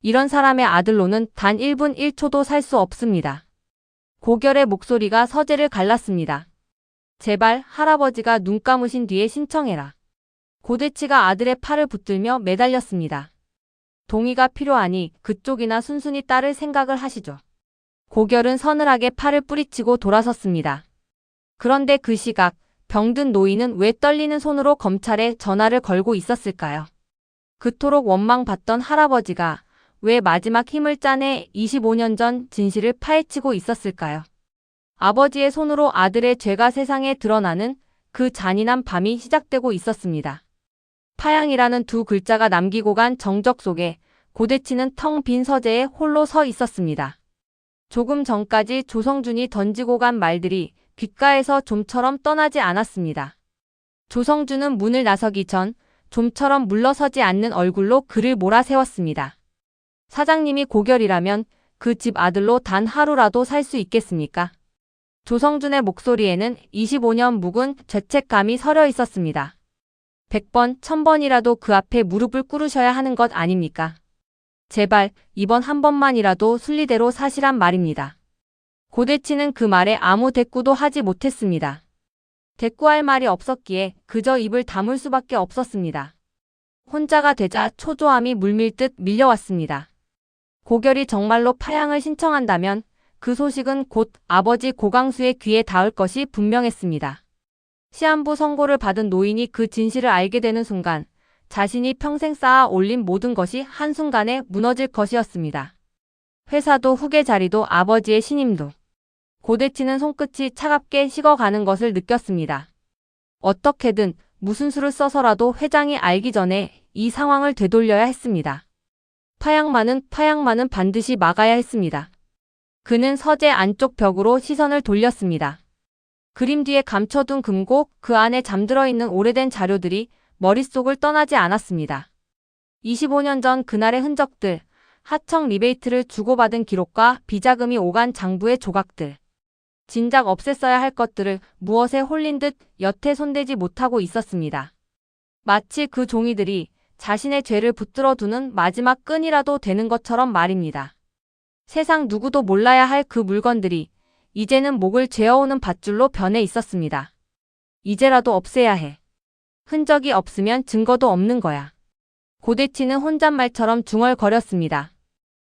이런 사람의 아들로는 단 1분 1초도 살 수 없습니다. 고결의 목소리가 서재를 갈랐습니다. 제발 할아버지가 눈 감으신 뒤에 신청해라. 고대치가 아들의 팔을 붙들며 매달렸습니다. 동의가 필요하니 그쪽이나 순순히 따를 생각을 하시죠. 고결은 서늘하게 팔을 뿌리치고 돌아섰습니다. 그런데 그 시각 병든 노인은 왜 떨리는 손으로 검찰에 전화를 걸고 있었을까요? 그토록 원망받던 할아버지가 왜 마지막 힘을 짜내 25년 전 진실을 파헤치고 있었을까요? 아버지의 손으로 아들의 죄가 세상에 드러나는 그 잔인한 밤이 시작되고 있었습니다. 파양이라는 두 글자가 남기고 간 정적 속에 고대치는 텅 빈 서재에 홀로 서 있었습니다. 조금 전까지 조성준이 던지고 간 말들이 귓가에서 좀처럼 떠나지 않았습니다. 조성준은 문을 나서기 전 좀처럼 물러서지 않는 얼굴로 그를 몰아세웠습니다. 사장님이 고결이라면 그 집 아들로 단 하루라도 살 수 있겠습니까? 조성준의 목소리에는 25년 묵은 죄책감이 서려 있었습니다. 100번, 1000번이라도 그 앞에 무릎을 꿇으셔야 하는 것 아닙니까? 제발 이번 한 번만이라도 순리대로 사시란 말입니다. 고대치는 그 말에 아무 대꾸도 하지 못했습니다. 대꾸할 말이 없었기에 그저 입을 다물 수밖에 없었습니다. 혼자가 되자 초조함이 물밀듯 밀려왔습니다. 고결이 정말로 파양을 신청한다면 그 소식은 곧 아버지 고강수의 귀에 닿을 것이 분명했습니다. 시한부 선고를 받은 노인이 그 진실을 알게 되는 순간 자신이 평생 쌓아 올린 모든 것이 한순간에 무너질 것이었습니다. 회사도 후계 자리도 아버지의 신임도. 고대치는 손끝이 차갑게 식어가는 것을 느꼈습니다. 어떻게든 무슨 수를 써서라도 회장이 알기 전에 이 상황을 되돌려야 했습니다. 파양만은 반드시 막아야 했습니다. 그는 서재 안쪽 벽으로 시선을 돌렸습니다. 그림 뒤에 감춰둔 금고, 그 안에 잠들어 있는 오래된 자료들이 머릿속을 떠나지 않았습니다. 25년 전 그날의 흔적들, 하청 리베이트를 주고받은 기록과 비자금이 오간 장부의 조각들. 진작 없앴어야 할 것들을 무엇에 홀린 듯 여태 손대지 못하고 있었습니다. 마치 그 종이들이 자신의 죄를 붙들어 두는 마지막 끈이라도 되는 것처럼 말입니다. 세상 누구도 몰라야 할 그 물건들이 이제는 목을 죄어오는 밧줄로 변해 있었습니다. 이제라도 없애야 해. 흔적이 없으면 증거도 없는 거야. 고대치는 혼잣말처럼 중얼거렸습니다.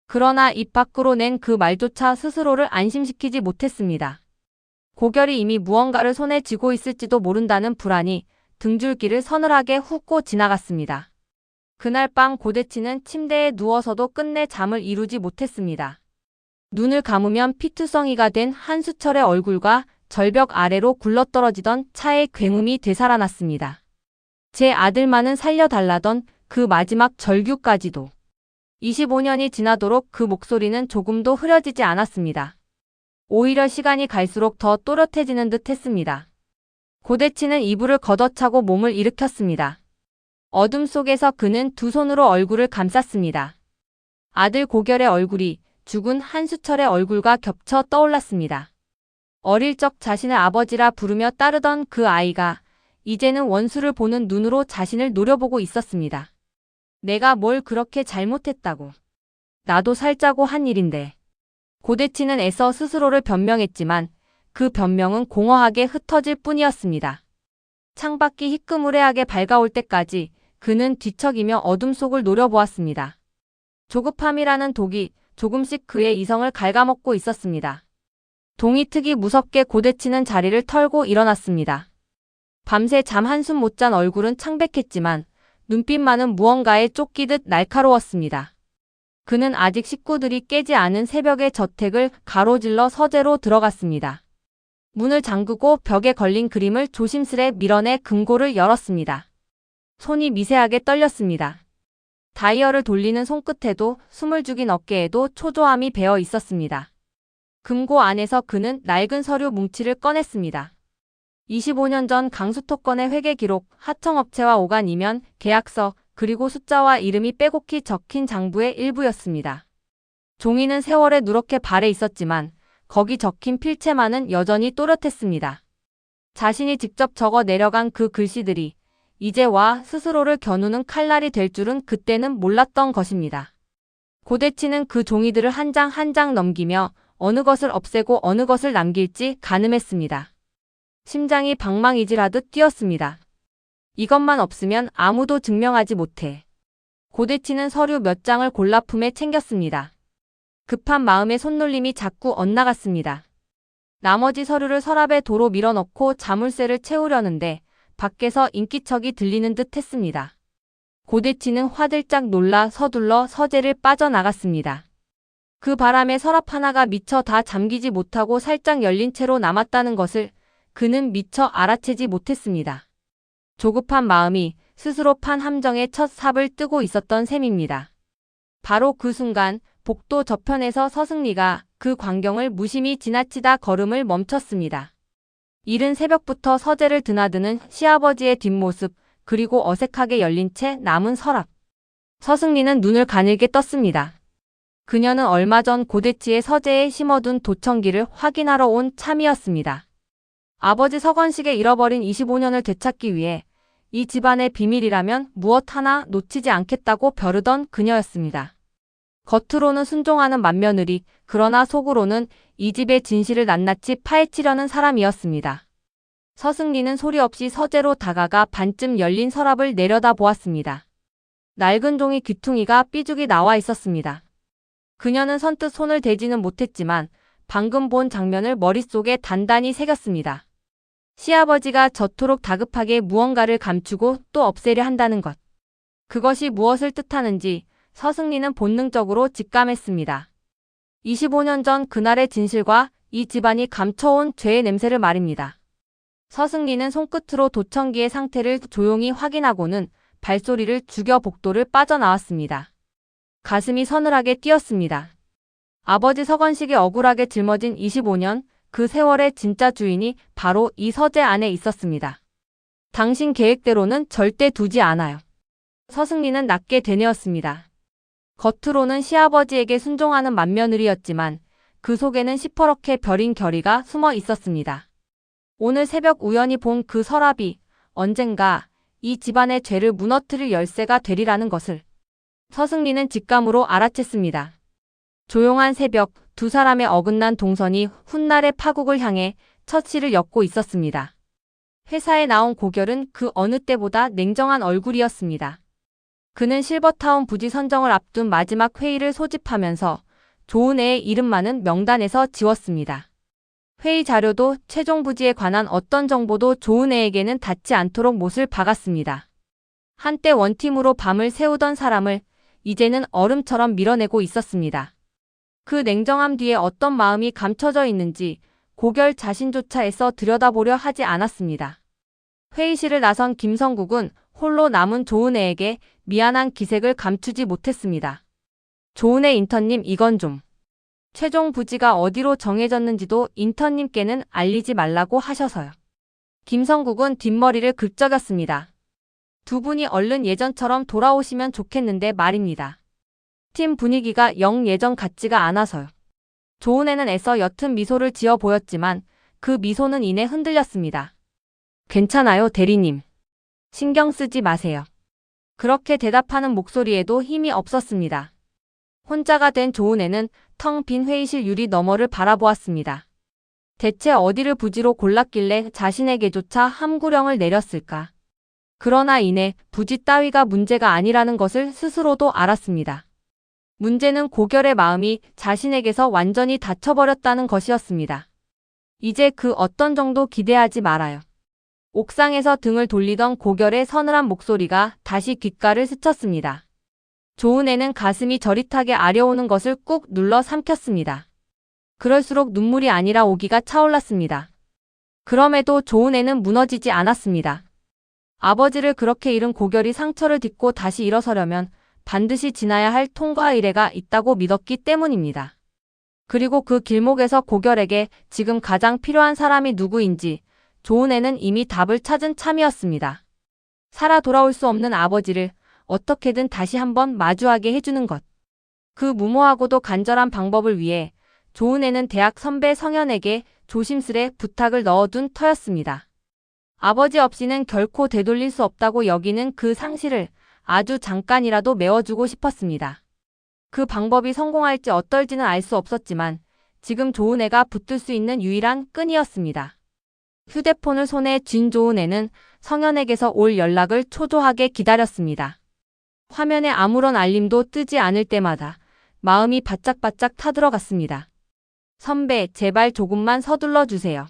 그러나 입 밖으로 낸 그 말조차 스스로를 안심시키지 못했습니다. 고결이 이미 무언가를 손에 쥐고 있을지도 모른다는 불안이 등줄기를 서늘하게 훑고 지나갔습니다. 그날 밤 고대치는 침대에 누워서도 끝내 잠을 이루지 못했습니다. 눈을 감으면 피투성이가 된 한수철의 얼굴과 절벽 아래로 굴러떨어지던 차의 굉음이 되살아났습니다. 제 아들만은 살려달라던 그 마지막 절규까지도. 25년이 지나도록 그 목소리는 조금도 흐려지지 않았습니다. 오히려 시간이 갈수록 더 또렷해지는 듯 했습니다. 고대치는 이불을 걷어차고 몸을 일으켰습니다. 어둠 속에서 그는 두 손으로 얼굴을 감쌌습니다. 아들 고결의 얼굴이 죽은 한수철의 얼굴과 겹쳐 떠올랐습니다. 어릴 적 자신을 아버지라 부르며 따르던 그 아이가 이제는 원수를 보는 눈으로 자신을 노려보고 있었습니다. 내가 뭘 그렇게 잘못했다고. 나도 살자고 한 일인데. 고대치는 애써 스스로를 변명했지만 그 변명은 공허하게 흩어질 뿐이었습니다. 창밖이 희끄무레하게 밝아올 때까지 그는 뒤척이며 어둠 속을 노려보았습니다. 조급함이라는 독이 조금씩 그의 이성을 갉아먹고 있었습니다. 동이특이 무섭게 고대치는 자리를 털고 일어났습니다. 밤새 잠 한숨 못 잔 얼굴은 창백했지만 눈빛만은 무언가에 쫓기듯 날카로웠습니다. 그는 아직 식구들이 깨지 않은 새벽의 저택을 가로질러 서재로 들어갔습니다. 문을 잠그고 벽에 걸린 그림을 조심스레 밀어내 금고를 열었습니다. 손이 미세하게 떨렸습니다. 다이얼을 돌리는 손끝에도 숨을 죽인 어깨에도 초조함이 배어 있었습니다. 금고 안에서 그는 낡은 서류 뭉치를 꺼냈습니다. 25년 전 강수토건의 회계 기록, 하청업체와 오간 이면, 계약서, 그리고 숫자와 이름이 빼곡히 적힌 장부의 일부였습니다. 종이는 세월에 누렇게 발해 있었지만 거기 적힌 필체만은 여전히 또렷했습니다. 자신이 직접 적어 내려간 그 글씨들이 이제 와 스스로를 겨누는 칼날이 될 줄은 그때는 몰랐던 것입니다. 고대치는 그 종이들을 한 장 한 장 넘기며 어느 것을 없애고 어느 것을 남길지 가늠했습니다. 심장이 방망이질하듯 뛰었습니다. 이것만 없으면 아무도 증명하지 못해. 고대치는 서류 몇 장을 골라 품에 챙겼습니다. 급한 마음에 손놀림이 자꾸 엇나갔습니다. 나머지 서류를 서랍에 도로 밀어넣고 자물쇠를 채우려는데 밖에서 인기척이 들리는 듯 했습니다. 고대치는 화들짝 놀라 서둘러 서재를 빠져나갔습니다. 그 바람에 서랍 하나가 미처 다 잠기지 못하고 살짝 열린 채로 남았다는 것을 그는 미처 알아채지 못했습니다. 조급한 마음이 스스로 판 함정의 첫 삽을 뜨고 있었던 셈입니다. 바로 그 순간 복도 저편에서 서승리가 그 광경을 무심히 지나치다 걸음을 멈췄습니다. 이른 새벽부터 서재를 드나드는 시아버지의 뒷모습, 그리고 어색하게 열린 채 남은 서랍. 서승리는 눈을 가늘게 떴습니다. 그녀는 얼마 전 고대치의 서재에 심어둔 도청기를 확인하러 온 참이었습니다. 아버지 서건식의 잃어버린 25년을 되찾기 위해 이 집안의 비밀이라면 무엇 하나 놓치지 않겠다고 벼르던 그녀였습니다. 겉으로는 순종하는 맏며느리, 그러나 속으로는 이 집의 진실을 낱낱이 파헤치려는 사람이었습니다. 서승리는 소리 없이 서재로 다가가 반쯤 열린 서랍을 내려다보았습니다. 낡은 종이 귀퉁이가 삐죽이 나와 있었습니다. 그녀는 선뜻 손을 대지는 못했지만 방금 본 장면을 머릿속에 단단히 새겼습니다. 시아버지가 저토록 다급하게 무언가를 감추고 또 없애려 한다는 것. 그것이 무엇을 뜻하는지 서승리는 본능적으로 직감했습니다. 25년 전 그날의 진실과 이 집안이 감춰온 죄의 냄새를 말입니다. 서승리는 손끝으로 도청기의 상태를 조용히 확인하고는 발소리를 죽여 복도를 빠져나왔습니다. 가슴이 서늘하게 뛰었습니다. 아버지 서건식이 억울하게 짊어진 25년, 그 세월의 진짜 주인이 바로 이 서재 안에 있었습니다. 당신 계획대로는 절대 두지 않아요. 서승리는 낮게 되뇌었습니다. 겉으로는 시아버지에게 순종하는 맏며느리였지만 그 속에는 시퍼렇게 벼린 결의가 숨어 있었습니다. 오늘 새벽 우연히 본 그 서랍이 언젠가 이 집안의 죄를 무너뜨릴 열쇠가 되리라는 것을 서승리는 직감으로 알아챘습니다. 조용한 새벽, 두 사람의 어긋난 동선이 훗날의 파국을 향해 첫 실을 엮고 있었습니다. 회사에 나온 고결은 그 어느 때보다 냉정한 얼굴이었습니다. 그는 실버타운 부지 선정을 앞둔 마지막 회의를 소집하면서 좋은 애의 이름만은 명단에서 지웠습니다. 회의 자료도 최종 부지에 관한 어떤 정보도 좋은 애에게는 닿지 않도록 못을 박았습니다. 한때 원팀으로 밤을 새우던 사람을 이제는 얼음처럼 밀어내고 있었습니다. 그 냉정함 뒤에 어떤 마음이 감춰져 있는지 고결 자신조차 애써 들여다보려 하지 않았습니다. 회의실을 나선 김성국은 홀로 남은 조은혜에게 미안한 기색을 감추지 못했습니다. 조은혜 인턴님, 이건 좀. 최종 부지가 어디로 정해졌는지도 인턴님께는 알리지 말라고 하셔서요. 김성국은 뒷머리를 긁적였습니다. 두 분이 얼른 예전처럼 돌아오시면 좋겠는데 말입니다. 팀 분위기가 영 예전 같지가 않아서요. 조은혜는 애써 옅은 미소를 지어 보였지만 그 미소는 이내 흔들렸습니다. 괜찮아요, 대리님. 신경 쓰지 마세요. 그렇게 대답하는 목소리에도 힘이 없었습니다. 혼자가 된 조은혜는 텅 빈 회의실 유리 너머를 바라보았습니다. 대체 어디를 부지로 골랐길래 자신에게조차 함구령을 내렸을까? 그러나 이내 부지 따위가 문제가 아니라는 것을 스스로도 알았습니다. 문제는 고결의 마음이 자신에게서 완전히 닫혀버렸다는 것이었습니다. 이제 그 어떤 정도 기대하지 말아요. 옥상에서 등을 돌리던 고결의 서늘한 목소리가 다시 귓가를 스쳤습니다. 조은혜는 가슴이 저릿하게 아려오는 것을 꾹 눌러 삼켰습니다. 그럴수록 눈물이 아니라 오기가 차올랐습니다. 그럼에도 조은혜는 무너지지 않았습니다. 아버지를 그렇게 잃은 고결이 상처를 딛고 다시 일어서려면 반드시 지나야 할 통과 의례가 있다고 믿었기 때문입니다. 그리고 그 길목에서 고결에게 지금 가장 필요한 사람이 누구인지 조은혜는 이미 답을 찾은 참이었습니다. 살아 돌아올 수 없는 아버지를 어떻게든 다시 한번 마주하게 해주는 것. 그 무모하고도 간절한 방법을 위해 조은혜는 대학 선배 성현에게 조심스레 부탁을 넣어둔 터였습니다. 아버지 없이는 결코 되돌릴 수 없다고 여기는 그 상실을 아주 잠깐이라도 메워주고 싶었습니다. 그 방법이 성공할지 어떨지는 알 수 없었지만 지금 조은혜가 붙들 수 있는 유일한 끈이었습니다. 휴대폰을 손에 쥔 조은혜는 성현에게서 올 연락을 초조하게 기다렸습니다. 화면에 아무런 알림도 뜨지 않을 때마다 마음이 바짝바짝 타들어갔습니다. 선배, 제발 조금만 서둘러 주세요.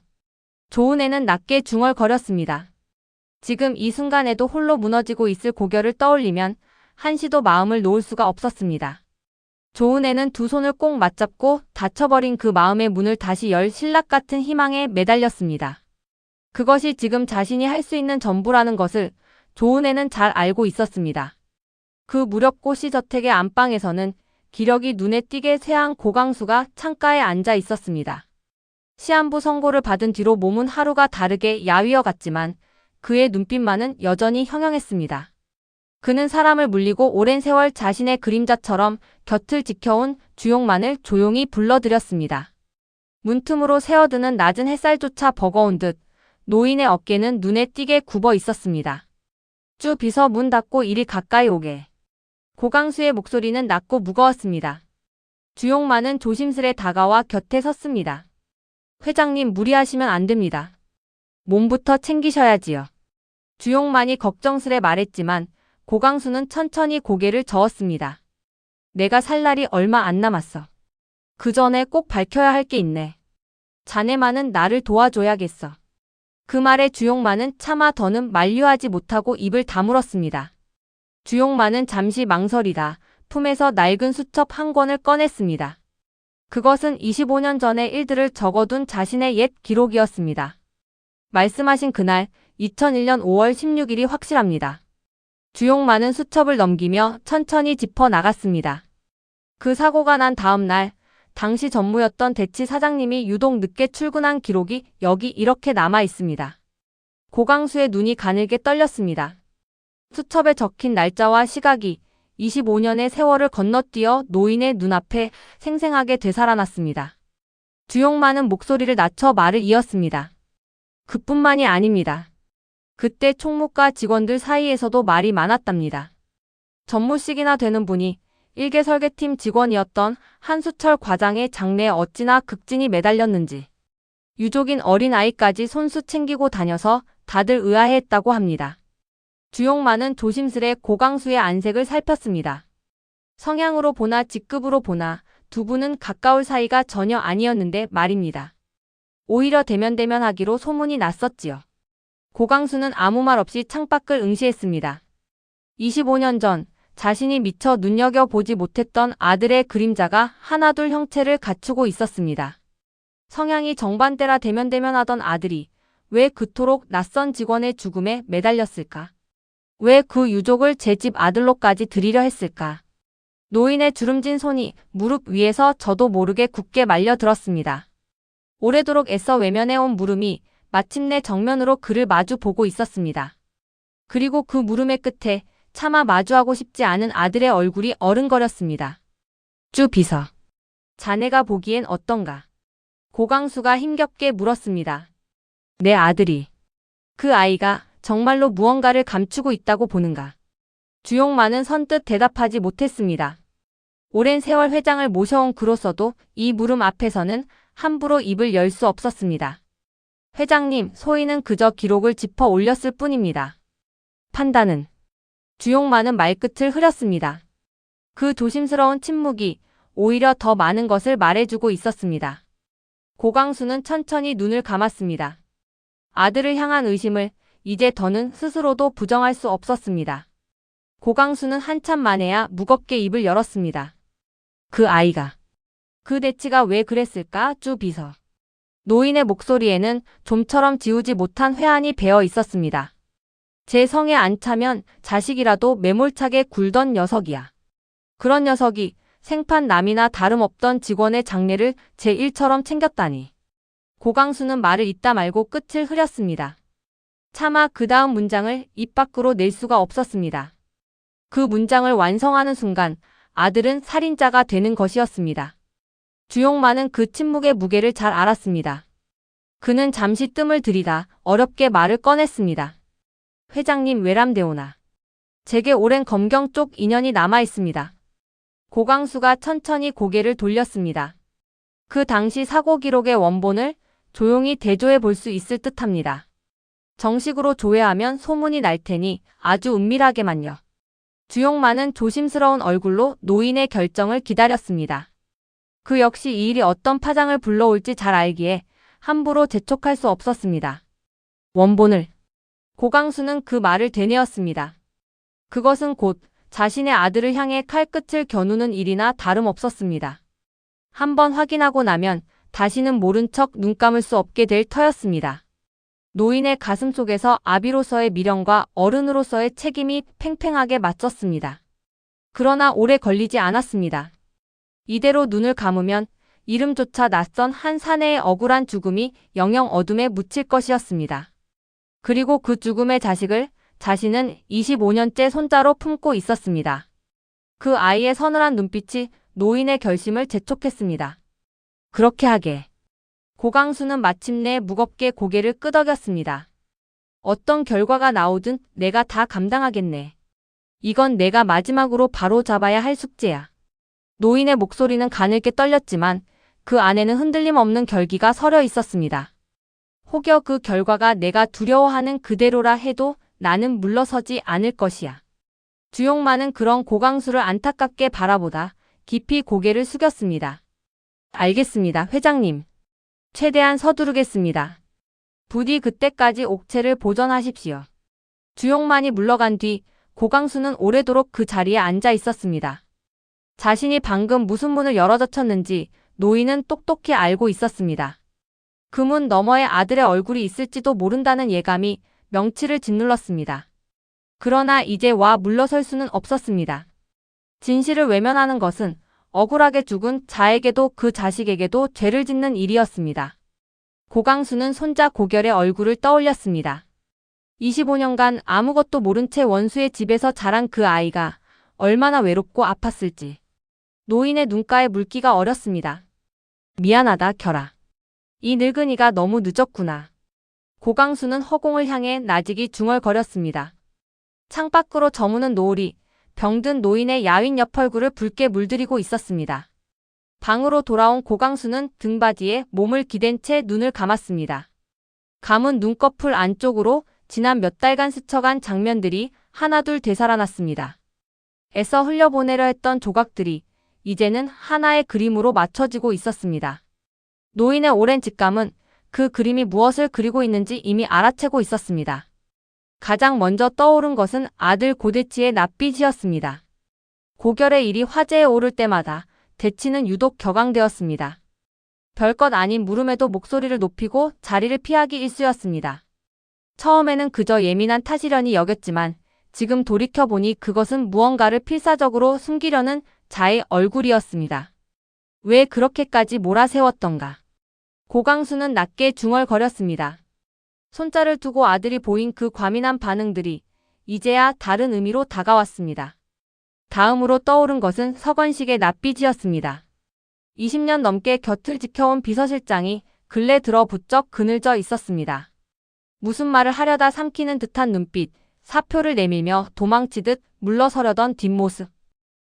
조은혜는 낮게 중얼거렸습니다. 지금 이 순간에도 홀로 무너지고 있을 고결을 떠올리면 한시도 마음을 놓을 수가 없었습니다. 조은혜는 두 손을 꼭 맞잡고 닫혀버린 그 마음의 문을 다시 열 신락 같은 희망에 매달렸습니다. 그것이 지금 자신이 할 수 있는 전부라는 것을 조은혜는 잘 알고 있었습니다. 그 무렵고 시저택의 안방에서는 기력이 눈에 띄게 쇠한 고강수가 창가에 앉아 있었습니다. 시한부 선고를 받은 뒤로 몸은 하루가 다르게 야위어 갔지만 그의 눈빛만은 여전히 형형했습니다. 그는 사람을 물리고 오랜 세월 자신의 그림자처럼 곁을 지켜온 주용만을 조용히 불러들였습니다. 문틈으로 새어드는 낮은 햇살조차 버거운 듯 노인의 어깨는 눈에 띄게 굽어 있었습니다. 쭈 비서 문 닫고 이리 가까이 오게. 고강수의 목소리는 낮고 무거웠습니다. 주용만은 조심스레 다가와 곁에 섰습니다. 회장님, 무리하시면 안 됩니다. 몸부터 챙기셔야지요. 주용만이 걱정스레 말했지만 고강수는 천천히 고개를 저었습니다. 내가 살 날이 얼마 안 남았어. 그 전에 꼭 밝혀야 할 게 있네. 자네만은 나를 도와줘야겠어. 그 말에 주용만은 차마 더는 만류하지 못하고 입을 다물었습니다. 주용만은 잠시 망설이다 품에서 낡은 수첩 한 권을 꺼냈습니다. 그것은 25년 전의 일들을 적어둔 자신의 옛 기록이었습니다. 말씀하신 그날 2001년 5월 16일이 확실합니다. 주용만은 수첩을 넘기며 천천히 짚어 나갔습니다. 그 사고가 난 다음 날 당시 전무였던 대치 사장님이 유독 늦게 출근한 기록이 여기 이렇게 남아 있습니다. 고강수의 눈이 가늘게 떨렸습니다. 수첩에 적힌 날짜와 시각이 25년의 세월을 건너뛰어 노인의 눈앞에 생생하게 되살아났습니다. 주용만은 목소리를 낮춰 말을 이었습니다. 그뿐만이 아닙니다. 그때 총무과 직원들 사이에서도 말이 많았답니다. 전무식이나 되는 분이 일개 설계팀 직원이었던 한수철 과장의 장래에 어찌나 극진히 매달렸는지 유족인 어린아이까지 손수 챙기고 다녀서 다들 의아해했다고 합니다. 주용만은 조심스레 고강수의 안색을 살폈습니다. 성향으로 보나 직급으로 보나 두 분은 가까울 사이가 전혀 아니었는데 말입니다. 오히려 대면대면하기로 소문이 났었지요. 고강수는 아무 말 없이 창밖을 응시했습니다. 25년 전 자신이 미처 눈여겨보지 못했던 아들의 그림자가 하나둘 형체를 갖추고 있었습니다. 성향이 정반대라 대면대면하던 아들이 왜 그토록 낯선 직원의 죽음에 매달렸을까? 왜 그 유족을 제 집 아들로까지 들이려 했을까? 노인의 주름진 손이 무릎 위에서 저도 모르게 굳게 말려들었습니다. 오래도록 애써 외면해온 물음이 마침내 정면으로 그를 마주 보고 있었습니다. 그리고 그 물음의 끝에 차마 마주하고 싶지 않은 아들의 얼굴이 어른거렸습니다. 쭈 비서. 자네가 보기엔 어떤가? 고강수가 힘겹게 물었습니다. 내 아들이. 그 아이가 정말로 무언가를 감추고 있다고 보는가? 주용만은 선뜻 대답하지 못했습니다. 오랜 세월 회장을 모셔온 그로서도 이 물음 앞에서는 함부로 입을 열 수 없었습니다. 회장님, 소인은 그저 기록을 짚어 올렸을 뿐입니다. 판단은? 주용만은 말끝을 흐렸습니다. 그 조심스러운 침묵이 오히려 더 많은 것을 말해주고 있었습니다. 고강수는 천천히 눈을 감았습니다. 아들을 향한 의심을 이제 더는 스스로도 부정할 수 없었습니다. 고강수는 한참 만에야 무겁게 입을 열었습니다. 그 아이가. 그 대치가 왜 그랬을까? 쭈 비서. 노인의 목소리에는 좀처럼 지우지 못한 회한이 배어 있었습니다. 제 성에 안 차면 자식이라도 매몰차게 굴던 녀석이야. 그런 녀석이 생판 남이나 다름없던 직원의 장례를 제 일처럼 챙겼다니. 고강수는 말을 잇다 말고 끝을 흐렸습니다. 차마 그 다음 문장을 입 밖으로 낼 수가 없었습니다. 그 문장을 완성하는 순간 아들은 살인자가 되는 것이었습니다. 주용만은 그 침묵의 무게를 잘 알았습니다. 그는 잠시 뜸을 들이다 어렵게 말을 꺼냈습니다. 회장님 외람되오나. 제게 오랜 검경 쪽 인연이 남아 있습니다. 고강수가 천천히 고개를 돌렸습니다. 그 당시 사고 기록의 원본을 조용히 대조해 볼 수 있을 듯합니다. 정식으로 조회하면 소문이 날 테니 아주 은밀하게만요. 주용만은 조심스러운 얼굴로 노인의 결정을 기다렸습니다. 그 역시 이 일이 어떤 파장을 불러올지 잘 알기에 함부로 재촉할 수 없었습니다. 원본을. 고강수는 그 말을 되뇌었습니다. 그것은 곧 자신의 아들을 향해 칼끝을 겨누는 일이나 다름없었습니다. 한번 확인하고 나면 다시는 모른 척 눈 감을 수 없게 될 터였습니다. 노인의 가슴 속에서 아비로서의 미련과 어른으로서의 책임이 팽팽하게 맞섰습니다. 그러나 오래 걸리지 않았습니다. 이대로 눈을 감으면 이름조차 낯선 한 사내의 억울한 죽음이 영영 어둠에 묻힐 것이었습니다. 그리고 그 죽음의 자식을 자신은 25년째 손자로 품고 있었습니다. 그 아이의 서늘한 눈빛이 노인의 결심을 재촉했습니다. 그렇게 하게. 고강수는 마침내 무겁게 고개를 끄덕였습니다. 어떤 결과가 나오든 내가 다 감당하겠네. 이건 내가 마지막으로 바로 잡아야 할 숙제야. 노인의 목소리는 가늘게 떨렸지만 그 안에는 흔들림 없는 결기가 서려 있었습니다. 혹여 그 결과가 내가 두려워하는 그대로라 해도 나는 물러서지 않을 것이야. 주용만은 그런 고강수를 안타깝게 바라보다 깊이 고개를 숙였습니다. 알겠습니다, 회장님. 최대한 서두르겠습니다. 부디 그때까지 옥체를 보전하십시오. 주용만이 물러간 뒤 고강수는 오래도록 그 자리에 앉아 있었습니다. 자신이 방금 무슨 문을 열어젖혔는지 노인은 똑똑히 알고 있었습니다. 그 문 너머에 아들의 얼굴이 있을지도 모른다는 예감이 명치를 짓눌렀습니다. 그러나 이제 와 물러설 수는 없었습니다. 진실을 외면하는 것은 억울하게 죽은 자에게도 그 자식에게도 죄를 짓는 일이었습니다. 고강수는 손자 고결의 얼굴을 떠올렸습니다. 25년간 아무것도 모른 채 원수의 집에서 자란 그 아이가 얼마나 외롭고 아팠을지. 노인의 눈가에 물기가 어렸습니다. 미안하다, 결아. 이 늙은이가 너무 늦었구나. 고강수는 허공을 향해 나직이 중얼거렸습니다. 창밖으로 저무는 노을이 병든 노인의 야윈 옆 얼굴을 붉게 물들이고 있었습니다. 방으로 돌아온 고강수는 등받이에 몸을 기댄 채 눈을 감았습니다. 감은 눈꺼풀 안쪽으로 지난 몇 달간 스쳐간 장면들이 하나둘 되살아났습니다. 애써 흘려보내려 했던 조각들이 이제는 하나의 그림으로 맞춰지고 있었습니다. 노인의 오랜 직감은 그 그림이 무엇을 그리고 있는지 이미 알아채고 있었습니다. 가장 먼저 떠오른 것은 아들 고대치의 낯빛이었습니다. 고결의 일이 화제에 오를 때마다 대치는 유독 격앙되었습니다. 별것 아닌 물음에도 목소리를 높이고 자리를 피하기 일쑤였습니다. 처음에는 그저 예민한 탓이려니 여겼지만 지금 돌이켜보니 그것은 무언가를 필사적으로 숨기려는 자의 얼굴이었습니다. 왜 그렇게까지 몰아세웠던가. 고강수는 낮게 중얼거렸습니다. 손자를 두고 아들이 보인 그 과민한 반응들이 이제야 다른 의미로 다가왔습니다. 다음으로 떠오른 것은 서건식의 낯빛이었습니다. 20년 넘게 곁을 지켜온 비서실장이 근래 들어 부쩍 그늘져 있었습니다. 무슨 말을 하려다 삼키는 듯한 눈빛, 사표를 내밀며 도망치듯 물러서려던 뒷모습.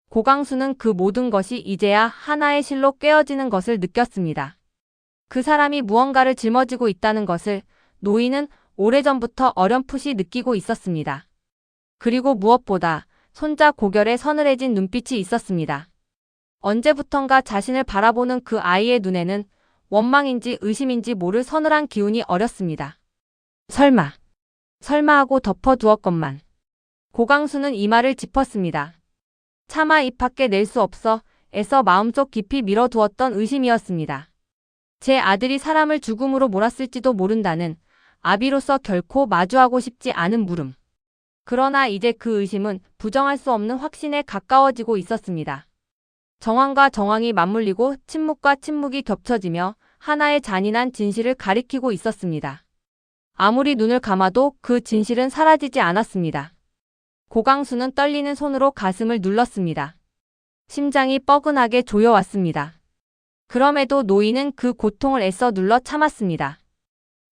고강수는 그 모든 것이 이제야 하나의 실로 꿰어지는 것을 느꼈습니다. 그 사람이 무언가를 짊어지고 있다는 것을 노인은 오래전부터 어렴풋이 느끼고 있었습니다. 그리고 무엇보다 손자 고결의 서늘해진 눈빛이 있었습니다. 언제부턴가 자신을 바라보는 그 아이의 눈에는 원망인지 의심인지 모를 서늘한 기운이 어렸습니다. 설마 하고 덮어두었건만. 고강수는 이마를 짚었습니다. 차마 입 밖에 낼 수 없어 애써 마음속 깊이 밀어두었던 의심이었습니다. 제 아들이 사람을 죽음으로 몰았을지도 모른다는 아비로서 결코 마주하고 싶지 않은 물음. 그러나 이제 그 의심은 부정할 수 없는 확신에 가까워지고 있었습니다. 정황과 정황이 맞물리고 침묵과 침묵이 겹쳐지며 하나의 잔인한 진실을 가리키고 있었습니다. 아무리 눈을 감아도 그 진실은 사라지지 않았습니다. 고강수는 떨리는 손으로 가슴을 눌렀습니다. 심장이 뻐근하게 조여왔습니다. 그럼에도 노인은 그 고통을 애써 눌러 참았습니다.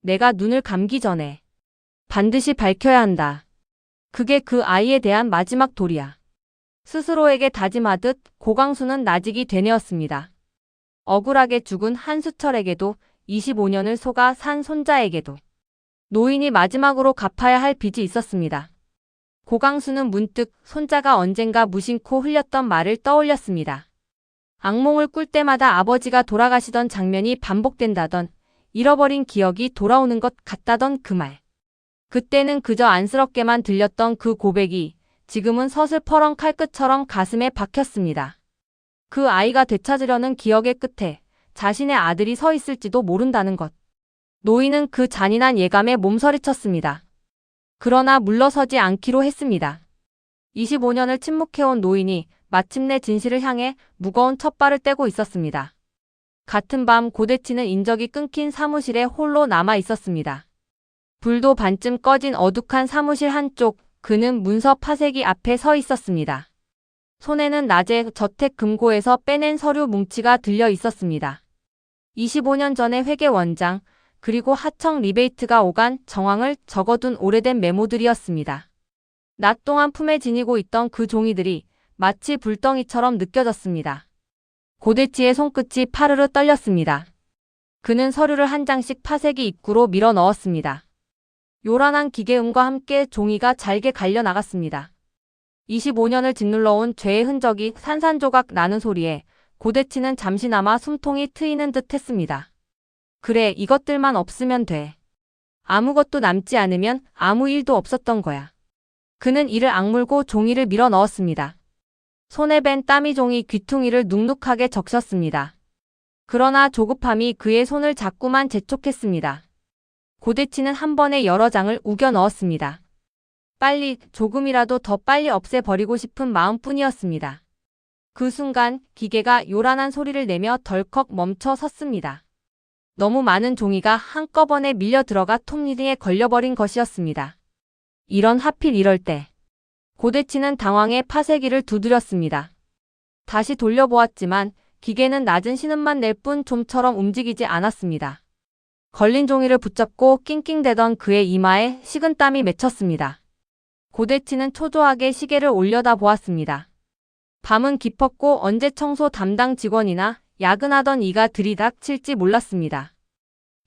내가 눈을 감기 전에 반드시 밝혀야 한다. 그게 그 아이에 대한 마지막 도리야. 스스로에게 다짐하듯 고강수는 나직이 되뇌었습니다. 억울하게 죽은 한수철에게도 25년을 속아 산 손자에게도 노인이 마지막으로 갚아야 할 빚이 있었습니다. 고강수는 문득 손자가 언젠가 무심코 흘렸던 말을 떠올렸습니다. 악몽을 꿀 때마다 아버지가 돌아가시던 장면이 반복된다던, 잃어버린 기억이 돌아오는 것 같다던 그 말. 그때는 그저 안쓰럽게만 들렸던 그 고백이 지금은 서슬퍼런 칼끝처럼 가슴에 박혔습니다. 그 아이가 되찾으려는 기억의 끝에 자신의 아들이 서 있을지도 모른다는 것. 노인은 그 잔인한 예감에 몸서리쳤습니다. 그러나 물러서지 않기로 했습니다. 25년을 침묵해온 노인이 마침내 진실을 향해 무거운 첫발을 떼고 있었습니다. 같은 밤 고대치는 인적이 끊긴 사무실에 홀로 남아 있었습니다. 불도 반쯤 꺼진 어둑한 사무실 한쪽, 그는 문서 파쇄기 앞에 서 있었습니다. 손에는 낮에 저택금고에서 빼낸 서류 뭉치가 들려 있었습니다. 25년 전의 회계원장, 그리고 하청 리베이트가 오간 정황을 적어둔 오래된 메모들이었습니다. 낮 동안 품에 지니고 있던 그 종이들이 마치 불덩이처럼 느껴졌습니다. 고대치의 손끝이 파르르 떨렸습니다. 그는 서류를 한 장씩 파쇄기 입구로 밀어 넣었습니다. 요란한 기계음과 함께 종이가 잘게 갈려 나갔습니다. 25년을 짓눌러온 죄의 흔적이 산산조각 나는 소리에 고대치는 잠시나마 숨통이 트이는 듯 했습니다. 그래, 이것들만 없으면 돼. 아무것도 남지 않으면 아무 일도 없었던 거야. 그는 이를 악물고 종이를 밀어 넣었습니다. 손에 밴 땀이 종이 귀퉁이를 눅눅하게 적셨습니다. 그러나 조급함이 그의 손을 자꾸만 재촉했습니다. 고대치는 한 번에 여러 장을 우겨 넣었습니다. 빨리, 조금이라도 더 빨리 없애버리고 싶은 마음뿐이었습니다. 그 순간 기계가 요란한 소리를 내며 덜컥 멈춰 섰습니다. 너무 많은 종이가 한꺼번에 밀려 들어가 톱니에 걸려버린 것이었습니다. 하필 이럴 때. 고대치는 당황해 파쇄기를 두드렸습니다. 다시 돌려보았지만 기계는 낮은 신음만 낼 뿐 좀처럼 움직이지 않았습니다. 걸린 종이를 붙잡고 낑낑대던 그의 이마에 식은땀이 맺혔습니다. 고대치는 초조하게 시계를 올려다 보았습니다. 밤은 깊었고 언제 청소 담당 직원이나 야근하던 이가 들이닥칠지 몰랐습니다.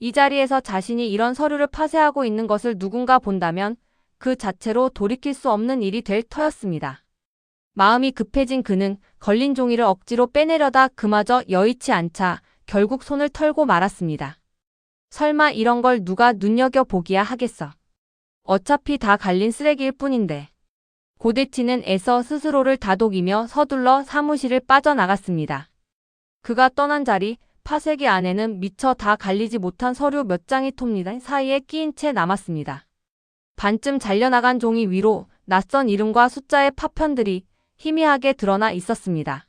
이 자리에서 자신이 이런 서류를 파쇄하고 있는 것을 누군가 본다면 그 자체로 돌이킬 수 없는 일이 될 터였습니다. 마음이 급해진 그는 걸린 종이를 억지로 빼내려다 그마저 여의치 않자 결국 손을 털고 말았습니다. 설마 이런 걸 누가 눈여겨보기야 하겠어. 어차피 다 갈린 쓰레기일 뿐인데. 고대치는 애써 스스로를 다독이며 서둘러 사무실을 빠져나갔습니다. 그가 떠난 자리, 파쇄기 안에는 미처 다 갈리지 못한 서류 몇 장이 톱니 사이에 끼인 채 남았습니다. 반쯤 잘려나간 종이 위로 낯선 이름과 숫자의 파편들이 희미하게 드러나 있었습니다.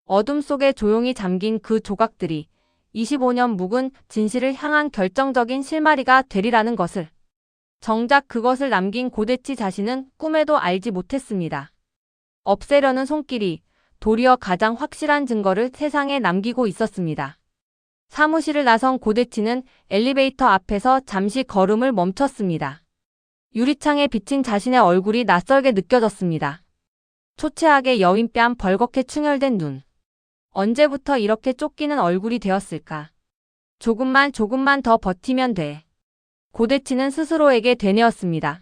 어둠 속에 조용히 잠긴 그 조각들이 25년 묵은 진실을 향한 결정적인 실마리가 되리라는 것을. 정작 그것을 남긴 고대치 자신은 꿈에도 알지 못했습니다. 없애려는 손길이 도리어 가장 확실한 증거를 세상에 남기고 있었습니다. 사무실을 나선 고대치는 엘리베이터 앞에서 잠시 걸음을 멈췄습니다. 유리창에 비친 자신의 얼굴이 낯설게 느껴졌습니다. 초췌하게 여윈 뺨, 벌겋게 충혈된 눈. 언제부터 이렇게 쫓기는 얼굴이 되었을까? 조금만 더 버티면 돼. 고대치는 스스로에게 되뇌었습니다.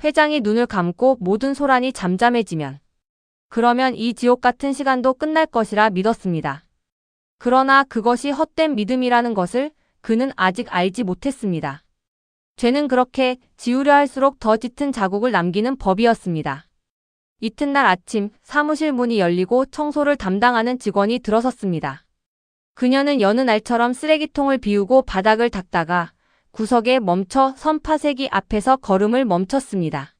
회장이 눈을 감고 모든 소란이 잠잠해지면, 그러면 이 지옥 같은 시간도 끝날 것이라 믿었습니다. 그러나 그것이 헛된 믿음이라는 것을 그는 아직 알지 못했습니다. 죄는 그렇게 지우려 할수록 더 짙은 자국을 남기는 법이었습니다. 이튿날 아침 사무실 문이 열리고 청소를 담당하는 직원이 들어섰습니다. 그녀는 여느 날처럼 쓰레기통을 비우고 바닥을 닦다가 구석에 멈춰 선 파쇄기 앞에서 걸음을 멈췄습니다.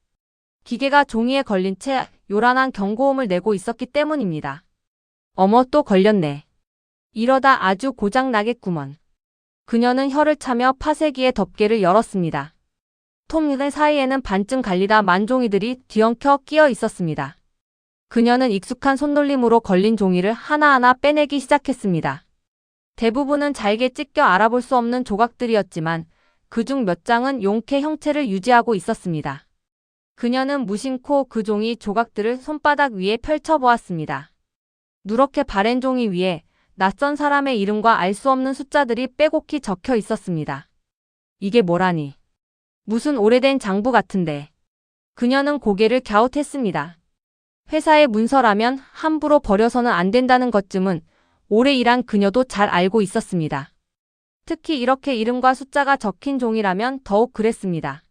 기계가 종이에 걸린 채 요란한 경고음을 내고 있었기 때문입니다. 어머, 또 걸렸네. 이러다 아주 고장 나겠구먼. 그녀는 혀를 차며 파쇄기의 덮개를 열었습니다. 톱니 사이에는 반쯤 갈리다 만 종이들이 뒤엉켜 끼어 있었습니다. 그녀는 익숙한 손놀림으로 걸린 종이를 하나하나 빼내기 시작했습니다. 대부분은 잘게 찢겨 알아볼 수 없는 조각들이었지만 그중 몇 장은 용케 형체를 유지하고 있었습니다. 그녀는 무심코 그 종이 조각들을 손바닥 위에 펼쳐보았습니다. 누렇게 바랜 종이 위에 낯선 사람의 이름과 알 수 없는 숫자들이 빼곡히 적혀 있었습니다. 이게 뭐라니? 무슨 오래된 장부 같은데. 그녀는 고개를 갸웃했습니다. 회사의 문서라면 함부로 버려서는 안 된다는 것쯤은 오래 일한 그녀도 잘 알고 있었습니다. 특히 이렇게 이름과 숫자가 적힌 종이라면 더욱 그랬습니다.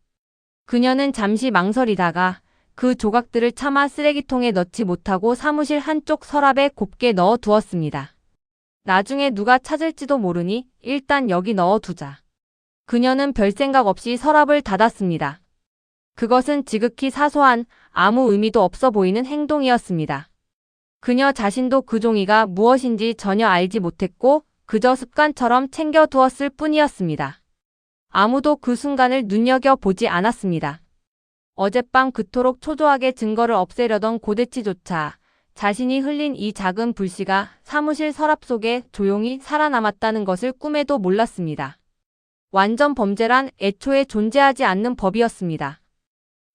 그녀는 잠시 망설이다가 그 조각들을 차마 쓰레기통에 넣지 못하고 사무실 한쪽 서랍에 곱게 넣어 두었습니다. 나중에 누가 찾을지도 모르니 일단 여기 넣어두자. 그녀는 별 생각 없이 서랍을 닫았습니다. 그것은 지극히 사소한 아무 의미도 없어 보이는 행동이었습니다. 그녀 자신도 그 종이가 무엇인지 전혀 알지 못했고 그저 습관처럼 챙겨두었을 뿐이었습니다. 아무도 그 순간을 눈여겨보지 않았습니다. 어젯밤 그토록 초조하게 증거를 없애려던 고대치조차 자신이 흘린 이 작은 불씨가 사무실 서랍 속에 조용히 살아남았다는 것을 꿈에도 몰랐습니다. 완전 범죄란 애초에 존재하지 않는 법이었습니다.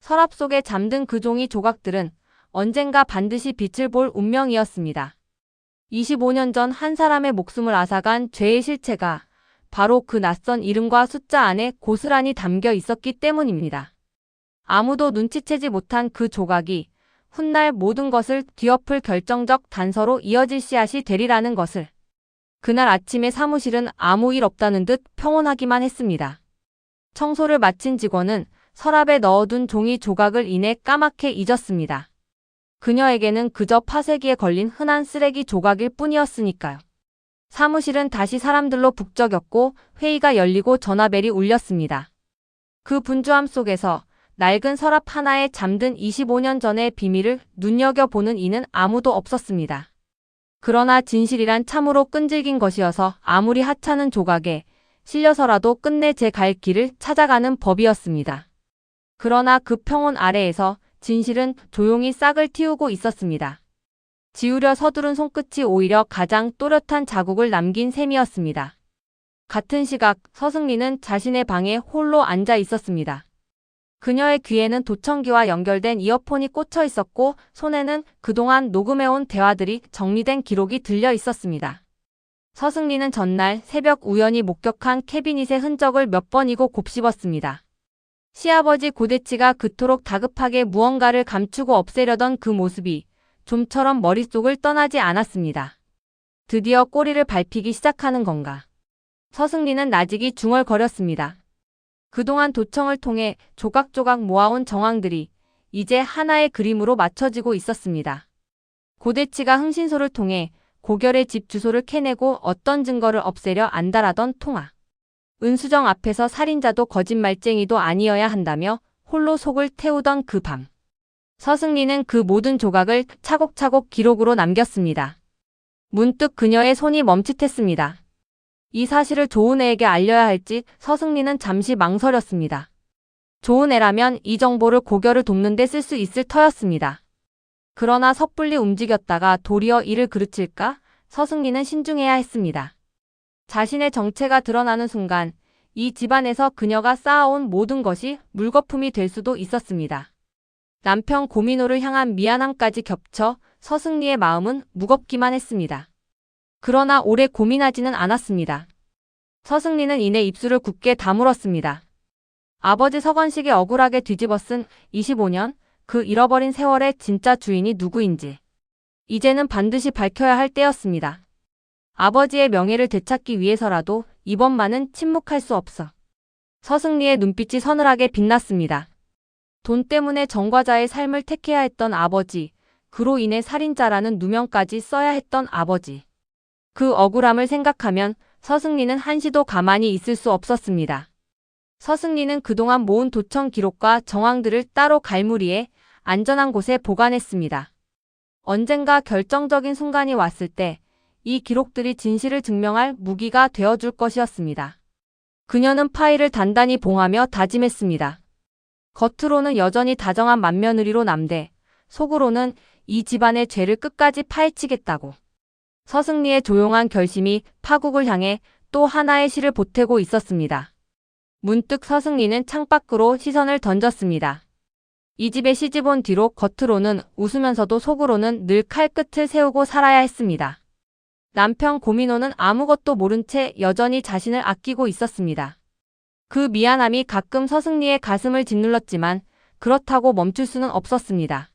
서랍 속에 잠든 그 종이 조각들은 언젠가 반드시 빛을 볼 운명이었습니다. 25년 전 한 사람의 목숨을 앗아간 죄의 실체가 바로 그 낯선 이름과 숫자 안에 고스란히 담겨 있었기 때문입니다. 아무도 눈치채지 못한 그 조각이 훗날 모든 것을 뒤엎을 결정적 단서로 이어질 씨앗이 되리라는 것을. 그날 아침에 사무실은 아무 일 없다는 듯 평온하기만 했습니다. 청소를 마친 직원은 서랍에 넣어둔 종이 조각을 이내 까맣게 잊었습니다. 그녀에게는 그저 파쇄기에 걸린 흔한 쓰레기 조각일 뿐이었으니까요. 사무실은 다시 사람들로 북적였고 회의가 열리고 전화벨이 울렸습니다. 그 분주함 속에서 낡은 서랍 하나에 잠든 25년 전의 비밀을 눈여겨보는 이는 아무도 없었습니다. 그러나 진실이란 참으로 끈질긴 것이어서 아무리 하찮은 조각에 실려서라도 끝내 제 갈 길을 찾아가는 법이었습니다. 그러나 그 평온 아래에서 진실은 조용히 싹을 틔우고 있었습니다. 지우려 서두른 손끝이 오히려 가장 또렷한 자국을 남긴 셈이었습니다. 같은 시각 서승리는 자신의 방에 홀로 앉아 있었습니다. 그녀의 귀에는 도청기와 연결된 이어폰이 꽂혀 있었고 손에는 그동안 녹음해온 대화들이 정리된 기록이 들려 있었습니다. 서승리는 전날 새벽 우연히 목격한 캐비닛의 흔적을 몇 번이고 곱씹었습니다. 시아버지 고대치가 그토록 다급하게 무언가를 감추고 없애려던 그 모습이 좀처럼 머릿속을 떠나지 않았습니다. 드디어 꼬리를 밟히기 시작하는 건가. 서승리는 나직이 중얼거렸습니다. 그동안 도청을 통해 조각조각 모아온 정황들이 이제 하나의 그림으로 맞춰지고 있었습니다. 고대치가 흥신소를 통해 고결의 집 주소를 캐내고 어떤 증거를 없애려 안달하던 통화. 은수정 앞에서 살인자도 거짓말쟁이도 아니어야 한다며 홀로 속을 태우던 그 밤. 서승리는 그 모든 조각을 차곡차곡 기록으로 남겼습니다. 문득 그녀의 손이 멈칫했습니다. 이 사실을 조은혜에게 알려야 할지 서승리는 잠시 망설였습니다. 조은혜라면 이 정보를 고결을 돕는 데 쓸 수 있을 터였습니다. 그러나 섣불리 움직였다가 도리어 이를 그르칠까 서승리는 신중해야 했습니다. 자신의 정체가 드러나는 순간 이 집안에서 그녀가 쌓아온 모든 것이 물거품이 될 수도 있었습니다. 남편 고민호를 향한 미안함까지 겹쳐 서승리의 마음은 무겁기만 했습니다. 그러나 오래 고민하지는 않았습니다. 서승리는 이내 입술을 굳게 다물었습니다. 아버지 서건식이 억울하게 뒤집어 쓴 25년, 그 잃어버린 세월의 진짜 주인이 누구인지 이제는 반드시 밝혀야 할 때였습니다. 아버지의 명예를 되찾기 위해서라도 이번만은 침묵할 수 없어. 서승리의 눈빛이 서늘하게 빛났습니다. 돈 때문에 정과자의 삶을 택해야 했던 아버지, 그로 인해 살인자라는 누명까지 써야 했던 아버지. 그 억울함을 생각하면 서승리는 한시도 가만히 있을 수 없었습니다. 서승리는 그동안 모은 도청 기록과 정황들을 따로 갈무리에 안전한 곳에 보관했습니다. 언젠가 결정적인 순간이 왔을 때 이 기록들이 진실을 증명할 무기가 되어줄 것이었습니다. 그녀는 파일을 단단히 봉하며 다짐했습니다. 겉으로는 여전히 다정한 맏며느리로 남대, 속으로는 이 집안의 죄를 끝까지 파헤치겠다고. 서승리의 조용한 결심이 파국을 향해 또 하나의 실을 보태고 있었습니다. 문득 서승리는 창밖으로 시선을 던졌습니다. 이 집에 시집온 뒤로 겉으로는 웃으면서도 속으로는 늘 칼끝을 세우고 살아야 했습니다. 남편 고민호는 아무것도 모른 채 여전히 자신을 아끼고 있었습니다. 그 미안함이 가끔 서승리의 가슴을 짓눌렀지만 그렇다고 멈출 수는 없었습니다.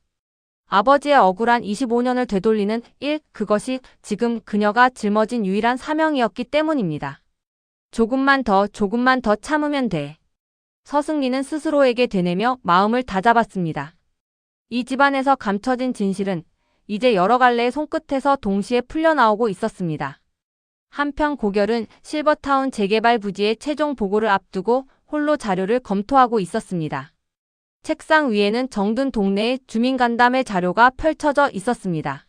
아버지의 억울한 25년을 되돌리는 일, 그것이 지금 그녀가 짊어진 유일한 사명이었기 때문입니다. 조금만 더 참으면 돼. 서승리는 스스로에게 되뇌며 마음을 다잡았습니다. 이 집안에서 감춰진 진실은 이제 여러 갈래의 손끝에서 동시에 풀려나오고 있었습니다. 한편 고결은 실버타운 재개발 부지의 최종 보고를 앞두고 홀로 자료를 검토하고 있었습니다. 책상 위에는 정든 동네의 주민간담회 자료가 펼쳐져 있었습니다.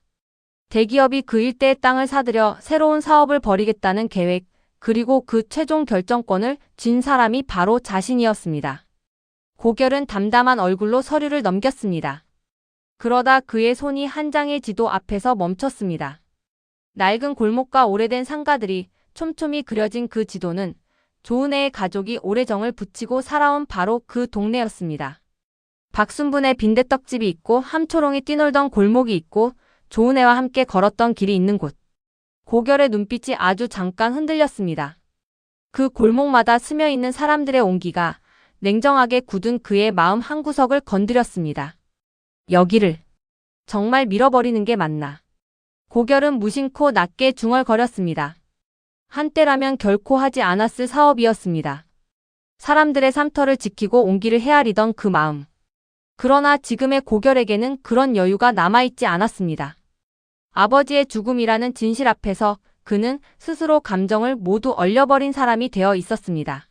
대기업이 그 일대의 땅을 사들여 새로운 사업을 벌이겠다는 계획, 그리고 그 최종 결정권을 쥔 사람이 바로 자신이었습니다. 고결은 담담한 얼굴로 서류를 넘겼습니다. 그러다 그의 손이 한 장의 지도 앞에서 멈췄습니다. 낡은 골목과 오래된 상가들이 촘촘히 그려진 그 지도는 조은혜의 가족이 오래정을 붙이고 살아온 바로 그 동네였습니다. 박순분의 빈대떡집이 있고 함초롱이 뛰놀던 골목이 있고 조은혜와 함께 걸었던 길이 있는 곳. 고결의 눈빛이 아주 잠깐 흔들렸습니다. 그 골목마다 스며있는 사람들의 온기가 냉정하게 굳은 그의 마음 한구석을 건드렸습니다. 여기를 정말 밀어버리는 게 맞나. 고결은 무심코 낮게 중얼거렸습니다. 한때라면 결코 하지 않았을 사업이었습니다. 사람들의 삶터를 지키고 온기를 헤아리던 그 마음. 그러나 지금의 고결에게는 그런 여유가 남아있지 않았습니다. 아버지의 죽음이라는 진실 앞에서 그는 스스로 감정을 모두 얼려버린 사람이 되어 있었습니다.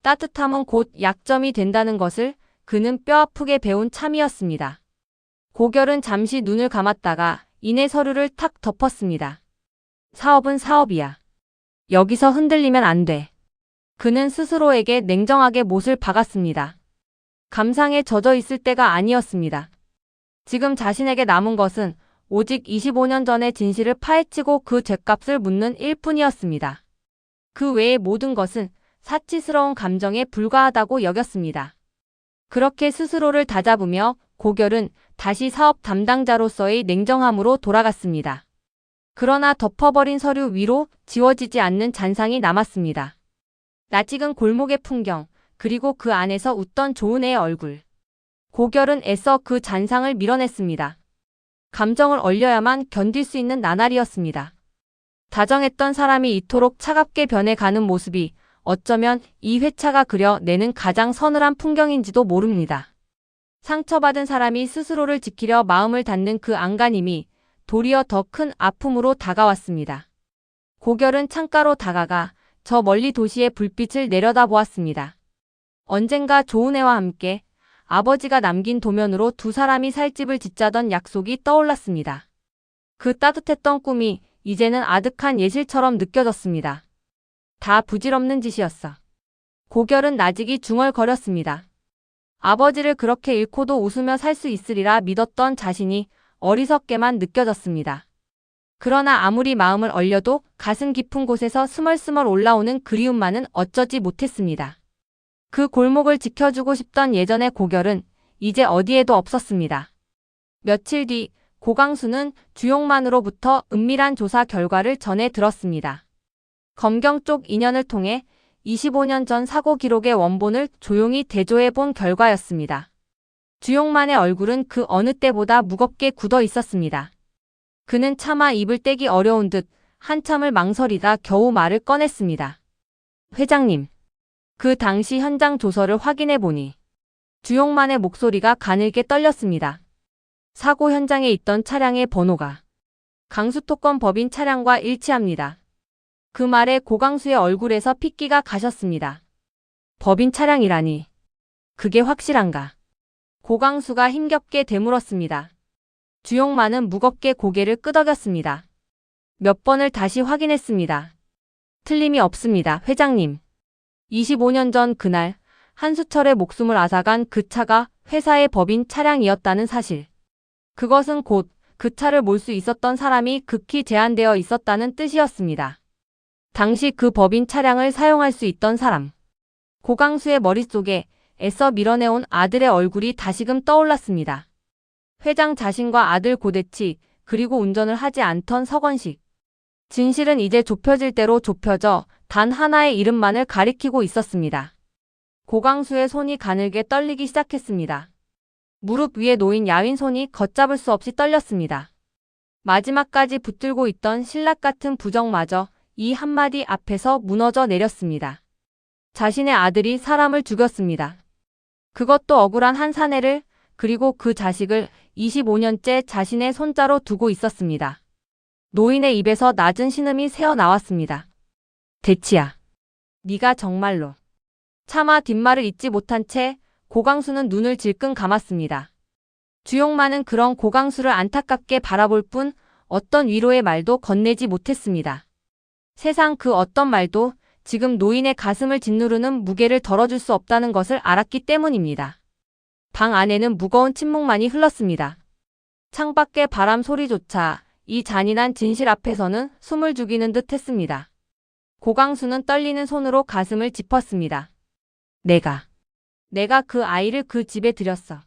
따뜻함은 곧 약점이 된다는 것을 그는 뼈아프게 배운 참이었습니다. 고결은 잠시 눈을 감았다가 이내 서류를 탁 덮었습니다. 사업은 사업이야. 여기서 흔들리면 안 돼. 그는 스스로에게 냉정하게 못을 박았습니다. 감상에 젖어 있을 때가 아니었습니다. 지금 자신에게 남은 것은 오직 25년 전의 진실을 파헤치고 그 죗값을 묻는 일뿐이었습니다. 그 외의 모든 것은 사치스러운 감정에 불과하다고 여겼습니다. 그렇게 스스로를 다잡으며 고결은 다시 사업 담당자로서의 냉정함으로 돌아갔습니다. 그러나 덮어버린 서류 위로 지워지지 않는 잔상이 남았습니다. 낯익은 골목의 풍경, 그리고 그 안에서 웃던 조은혜의 얼굴. 고결은 애써 그 잔상을 밀어냈습니다. 감정을 얼려야만 견딜 수 있는 나날이었습니다. 다정했던 사람이 이토록 차갑게 변해가는 모습이 어쩌면 이 회차가 그려내는 가장 서늘한 풍경인지도 모릅니다. 상처받은 사람이 스스로를 지키려 마음을 닫는 그 안간힘이 도리어 더 큰 아픔으로 다가왔습니다. 고결은 창가로 다가가 저 멀리 도시의 불빛을 내려다보았습니다. 언젠가 조은혜와 함께 아버지가 남긴 도면으로 두 사람이 살 집을 짓자던 약속이 떠올랐습니다. 그 따뜻했던 꿈이 이제는 아득한 예실처럼 느껴졌습니다. 다 부질없는 짓이었어. 고결은 나직이 중얼거렸습니다. 아버지를 그렇게 잃고도 웃으며 살 수 있으리라 믿었던 자신이 어리석게만 느껴졌습니다. 그러나 아무리 마음을 얼려도 가슴 깊은 곳에서 스멀스멀 올라오는 그리움만은 어쩌지 못했습니다. 그 골목을 지켜주고 싶던 예전의 고결은 이제 어디에도 없었습니다. 며칠 뒤 고강수는 주용만으로부터 은밀한 조사 결과를 전해 들었습니다. 검경 쪽 인연을 통해 25년 전 사고 기록의 원본을 조용히 대조해 본 결과였습니다. 주용만의 얼굴은 그 어느 때보다 무겁게 굳어 있었습니다. 그는 차마 입을 떼기 어려운 듯 한참을 망설이다 겨우 말을 꺼냈습니다. 회장님, 그 당시 현장 조서를 확인해 보니 주용만의 목소리가 가늘게 떨렸습니다. 사고 현장에 있던 차량의 번호가 강수토건 법인 차량과 일치합니다. 그 말에 고강수의 얼굴에서 핏기가 가셨습니다. 법인 차량이라니. 그게 확실한가? 고강수가 힘겹게 되물었습니다. 주용만은 무겁게 고개를 끄덕였습니다. 몇 번을 다시 확인했습니다. 틀림이 없습니다, 회장님. 25년 전 그날 한수철의 목숨을 앗아간 그 차가 회사의 법인 차량이었다는 사실. 그것은 곧 그 차를 몰 수 있었던 사람이 극히 제한되어 있었다는 뜻이었습니다. 당시 그 법인 차량을 사용할 수 있던 사람. 고강수의 머릿속에 애써 밀어내온 아들의 얼굴이 다시금 떠올랐습니다. 회장 자신과 아들 고대치, 그리고 운전을 하지 않던 서건식. 진실은 이제 좁혀질 대로 좁혀져 단 하나의 이름만을 가리키고 있었습니다. 고강수의 손이 가늘게 떨리기 시작했습니다. 무릎 위에 놓인 야윈 손이 걷잡을 수 없이 떨렸습니다. 마지막까지 붙들고 있던 신락 같은 부정마저 이 한마디 앞에서 무너져 내렸습니다. 자신의 아들이 사람을 죽였습니다. 그것도 억울한 한 사내를, 그리고 그 자식을 25년째 자신의 손자로 두고 있었습니다. 노인의 입에서 낮은 신음이 새어나왔습니다. 대치야. 네가 정말로. 차마 뒷말을 잇지 못한 채 고강수는 눈을 질끈 감았습니다. 주용만은 그런 고강수를 안타깝게 바라볼 뿐 어떤 위로의 말도 건네지 못했습니다. 세상 그 어떤 말도 지금 노인의 가슴을 짓누르는 무게를 덜어줄 수 없다는 것을 알았기 때문입니다. 방 안에는 무거운 침묵만이 흘렀습니다. 창밖의 바람 소리조차 이 잔인한 진실 앞에서는 숨을 죽이는 듯 했습니다. 고강수는 떨리는 손으로 가슴을 짚었습니다. 내가 그 아이를 그 집에 들였어.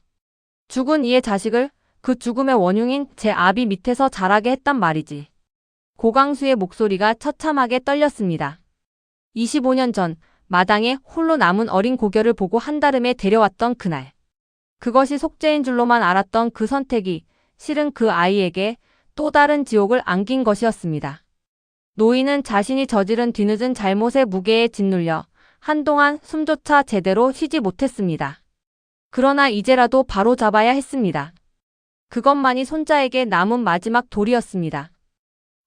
죽은 이의 자식을 그 죽음의 원흉인 제 아비 밑에서 자라게 했단 말이지. 고강수의 목소리가 처참하게 떨렸습니다. 25년 전 마당에 홀로 남은 어린 고결을 보고 한달음에 데려왔던 그날. 그것이 속죄인 줄로만 알았던 그 선택이 실은 그 아이에게 또 다른 지옥을 안긴 것이었습니다. 노인은 자신이 저지른 뒤늦은 잘못의 무게에 짓눌려 한동안 숨조차 제대로 쉬지 못했습니다. 그러나 이제라도 바로 잡아야 했습니다. 그것만이 손자에게 남은 마지막 도리였습니다.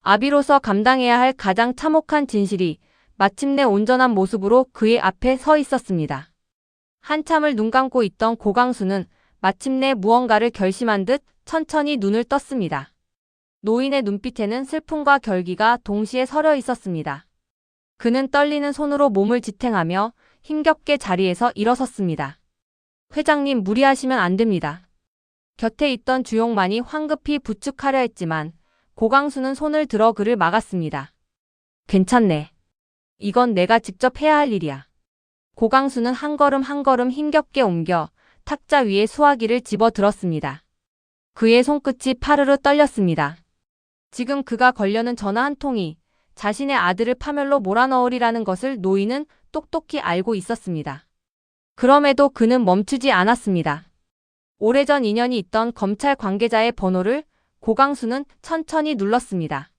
아비로서 감당해야 할 가장 참혹한 진실이 마침내 온전한 모습으로 그의 앞에 서 있었습니다. 한참을 눈 감고 있던 고강수는 마침내 무언가를 결심한 듯 천천히 눈을 떴습니다. 노인의 눈빛에는 슬픔과 결기가 동시에 서려 있었습니다. 그는 떨리는 손으로 몸을 지탱하며 힘겹게 자리에서 일어섰습니다. 회장님, 무리하시면 안 됩니다. 곁에 있던 주용만이 황급히 부축하려 했지만 고강수는 손을 들어 그를 막았습니다. 괜찮네. 이건 내가 직접 해야 할 일이야. 고강수는 한 걸음 한 걸음 힘겹게 옮겨 탁자 위에 수화기를 집어들었습니다. 그의 손끝이 파르르 떨렸습니다. 지금 그가 걸려는 전화 한 통이 자신의 아들을 파멸로 몰아넣으리라는 것을 노인은 똑똑히 알고 있었습니다. 그럼에도 그는 멈추지 않았습니다. 오래전 인연이 있던 검찰 관계자의 번호를 고강수는 천천히 눌렀습니다.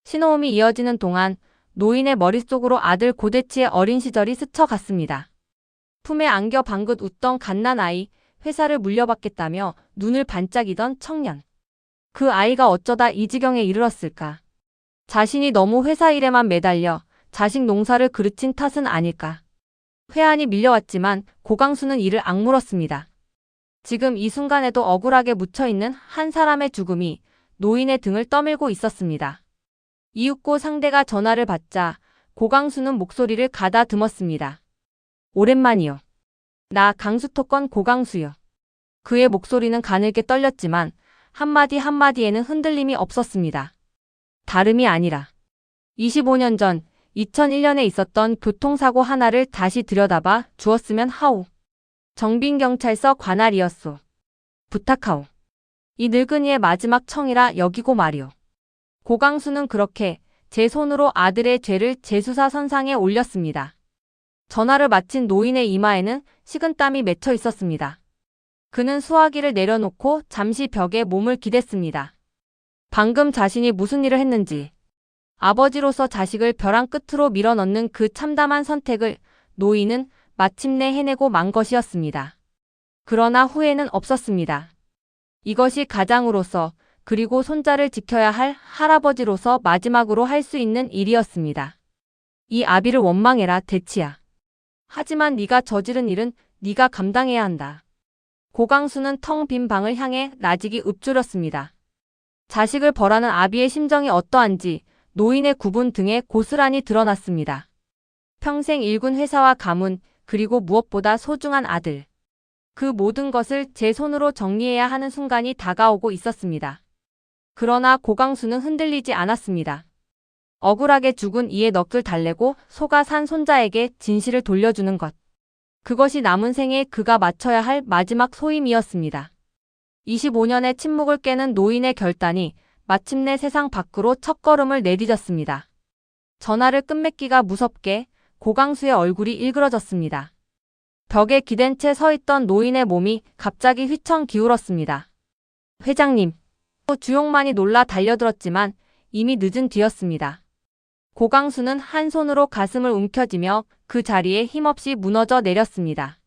신호음이 이어지는 동안 노인의 머릿속으로 아들 고대치의 어린 시절이 스쳐갔습니다. 품에 안겨 방긋 웃던 갓난아이, 회사를 물려받겠다며 눈을 반짝이던 청년. 그 아이가 어쩌다 이 지경에 이르렀을까? 자신이 너무 회사 일에만 매달려 자식 농사를 그르친 탓은 아닐까? 회한이 밀려왔지만 고강수는 이를 악물었습니다. 지금 이 순간에도 억울하게 묻혀있는 한 사람의 죽음이 노인의 등을 떠밀고 있었습니다. 이윽고 상대가 전화를 받자 고강수는 목소리를 가다듬었습니다. 오랜만이요. 나 강수토건 고강수요. 그의 목소리는 가늘게 떨렸지만 한마디 한마디에는 흔들림이 없었습니다. 다름이 아니라 25년 전 2001년에 있었던 교통사고 하나를 다시 들여다봐 주었으면 하오. 정빈경찰서 관할이었소. 부탁하오. 이 늙은이의 마지막 청이라 여기고 말이오. 고강수는 그렇게 제 손으로 아들의 죄를 재수사 선상에 올렸습니다. 전화를 마친 노인의 이마에는 식은땀이 맺혀 있었습니다. 그는 수화기를 내려놓고 잠시 벽에 몸을 기댔습니다. 방금 자신이 무슨 일을 했는지, 아버지로서 자식을 벼랑 끝으로 밀어넣는 그 참담한 선택을 노인은 마침내 해내고 만 것이었습니다. 그러나 후회는 없었습니다. 이것이 가장으로서 그리고 손자를 지켜야 할 할아버지로서 마지막으로 할 수 있는 일이었습니다. 이 아비를 원망해라, 대치야. 하지만 네가 저지른 일은 네가 감당해야 한다. 고강수는 텅 빈 방을 향해 나직이 읊조렸습니다. 자식을 벌하는 아비의 심정이 어떠한지 노인의 구분 등에 고스란히 드러났습니다. 평생 일군 회사와 가문, 그리고 무엇보다 소중한 아들. 그 모든 것을 제 손으로 정리해야 하는 순간이 다가오고 있었습니다. 그러나 고강수는 흔들리지 않았습니다. 억울하게 죽은 이의 넋을 달래고 속아 산 손자에게 진실을 돌려주는 것. 그것이 남은 생에 그가 마쳐야 할 마지막 소임이었습니다. 25년의 침묵을 깨는 노인의 결단이 마침내 세상 밖으로 첫걸음을 내디뎠습니다. 전화를 끝맺기가 무섭게 고강수의 얼굴이 일그러졌습니다. 벽에 기댄 채 서 있던 노인의 몸이 갑자기 휘청 기울었습니다. 회장님. 주용만이 놀라 달려들었지만 이미 늦은 뒤였습니다. 고강수는 한 손으로 가슴을 움켜쥐며 그 자리에 힘없이 무너져 내렸습니다.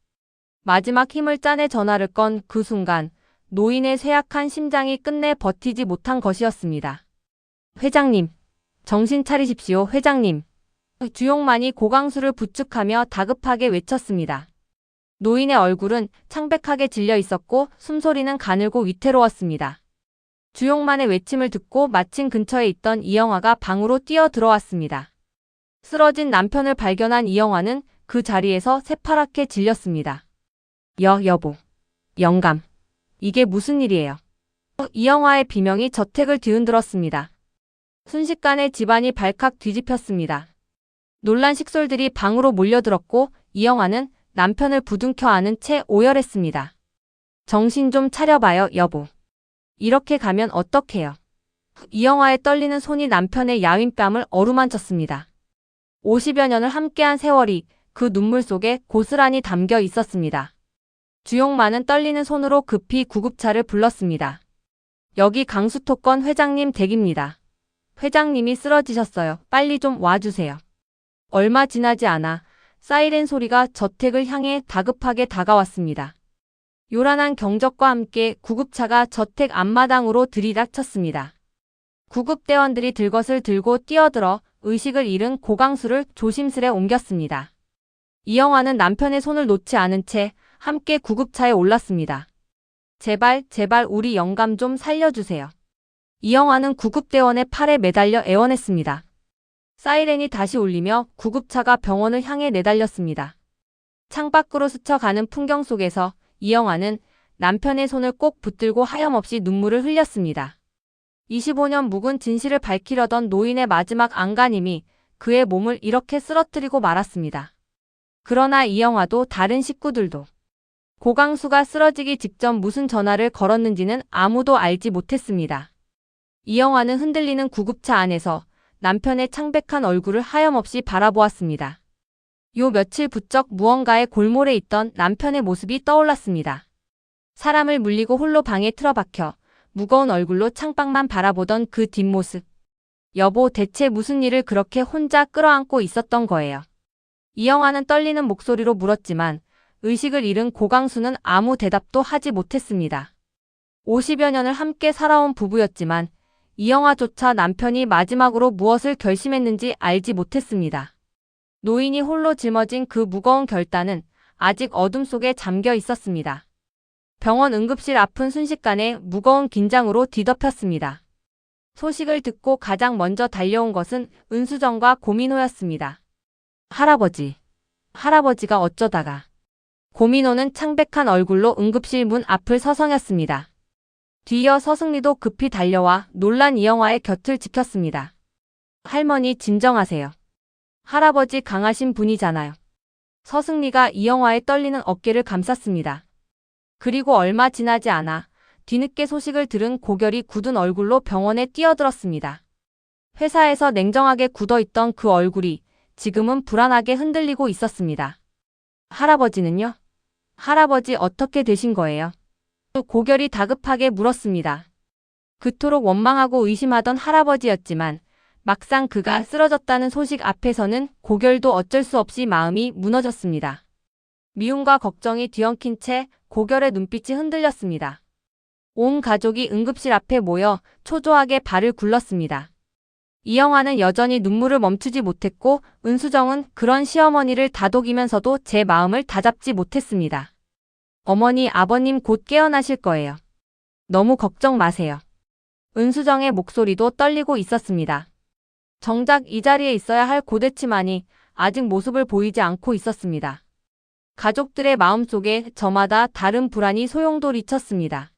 마지막 힘을 짜내 전화를 건 그 순간 노인의 쇠약한 심장이 끝내 버티지 못한 것이었습니다. 회장님. 정신 차리십시오, 회장님. 주용만이 고강수를 부축하며 다급하게 외쳤습니다. 노인의 얼굴은 창백하게 질려 있었고 숨소리는 가늘고 위태로웠습니다. 주용만의 외침을 듣고 마침 근처에 있던 이영화가 방으로 뛰어 들어왔습니다. 쓰러진 남편을 발견한 이영화는 그 자리에서 새파랗게 질렸습니다. 여보. 영감. 이게 무슨 일이에요? 이영화의 비명이 저택을 뒤흔들었습니다. 순식간에 집안이 발칵 뒤집혔습니다. 놀란 식솔들이 방으로 몰려들었고 이영화는 남편을 부둥켜 안은 채 오열했습니다. 정신 좀 차려봐요, 여보. 이렇게 가면 어떡해요? 이영화의 떨리는 손이 남편의 야윈 뺨을 어루만졌습니다. 50여 년을 함께한 세월이 그 눈물 속에 고스란히 담겨 있었습니다. 주용만은 떨리는 손으로 급히 구급차를 불렀습니다. 여기 강수토건 회장님 댁입니다. 회장님이 쓰러지셨어요. 빨리 좀 와주세요. 얼마 지나지 않아 사이렌 소리가 저택을 향해 다급하게 다가왔습니다. 요란한 경적과 함께 구급차가 저택 앞마당으로 들이닥쳤습니다. 구급대원들이 들것을 들고 뛰어들어 의식을 잃은 고강수를 조심스레 옮겼습니다. 이영화는 남편의 손을 놓지 않은 채 함께 구급차에 올랐습니다. 제발 우리 영감 좀 살려주세요. 이영화는 구급대원의 팔에 매달려 애원했습니다. 사이렌이 다시 울리며 구급차가 병원을 향해 내달렸습니다. 창밖으로 스쳐가는 풍경 속에서 이영화는 남편의 손을 꼭 붙들고 하염없이 눈물을 흘렸습니다. 25년 묵은 진실을 밝히려던 노인의 마지막 안간힘이 그의 몸을 이렇게 쓰러뜨리고 말았습니다. 그러나 이영화도 다른 식구들도 고강수가 쓰러지기 직전 무슨 전화를 걸었는지는 아무도 알지 못했습니다. 이영화는 흔들리는 구급차 안에서 남편의 창백한 얼굴을 하염없이 바라보았습니다. 요 며칠 부쩍 무언가의 골몰에 있던 남편의 모습이 떠올랐습니다. 사람을 물리고 홀로 방에 틀어박혀 무거운 얼굴로 창밖만 바라보던 그 뒷모습. 여보, 대체 무슨 일을 그렇게 혼자 끌어안고 있었던 거예요? 이영화는 떨리는 목소리로 물었지만 의식을 잃은 고강수는 아무 대답도 하지 못했습니다. 50여 년을 함께 살아온 부부였지만 이영화조차 남편이 마지막으로 무엇을 결심했는지 알지 못했습니다. 노인이 홀로 짊어진 그 무거운 결단은 아직 어둠 속에 잠겨 있었습니다. 병원 응급실 앞은 순식간에 무거운 긴장으로 뒤덮였습니다. 소식을 듣고 가장 먼저 달려온 것은 은수정과 고민호였습니다. 할아버지가 어쩌다가. 고민호는 창백한 얼굴로 응급실 문 앞을 서성였습니다. 뒤이어 서승리도 급히 달려와 놀란 이영화의 곁을 지켰습니다. 할머니, 진정하세요. 할아버지 강하신 분이잖아요. 서승리가 이영화의 떨리는 어깨를 감쌌습니다. 그리고 얼마 지나지 않아 뒤늦게 소식을 들은 고결이 굳은 얼굴로 병원에 뛰어들었습니다. 회사에서 냉정하게 굳어있던 그 얼굴이 지금은 불안하게 흔들리고 있었습니다. 할아버지는요? 할아버지 어떻게 되신 거예요? 고결이 다급하게 물었습니다. 그토록 원망하고 의심하던 할아버지였지만 막상 그가 쓰러졌다는 소식 앞에서는 고결도 어쩔 수 없이 마음이 무너졌습니다. 미움과 걱정이 뒤엉킨 채 고결의 눈빛이 흔들렸습니다. 온 가족이 응급실 앞에 모여 초조하게 발을 굴렀습니다. 이영화는 여전히 눈물을 멈추지 못했고 은수정은 그런 시어머니를 다독이면서도 제 마음을 다잡지 못했습니다. 어머니, 아버님 곧 깨어나실 거예요. 너무 걱정 마세요. 은수정의 목소리도 떨리고 있었습니다. 정작 이 자리에 있어야 할 고대치만이 아직 모습을 보이지 않고 있었습니다. 가족들의 마음속에 저마다 다른 불안이 소용돌이쳤습니다.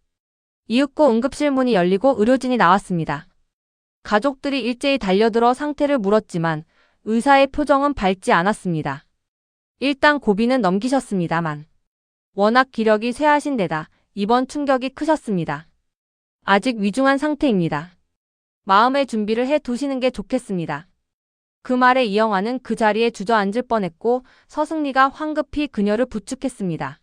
이윽고 응급실 문이 열리고 의료진이 나왔습니다. 가족들이 일제히 달려들어 상태를 물었지만 의사의 표정은 밝지 않았습니다. 일단 고비는 넘기셨습니다만 워낙 기력이 쇠하신 데다 이번 충격이 크셨습니다. 아직 위중한 상태입니다. 마음의 준비를 해 두시는 게 좋겠습니다. 그 말에 이영화는 그 자리에 주저앉을 뻔했고 서승리가 황급히 그녀를 부축했습니다.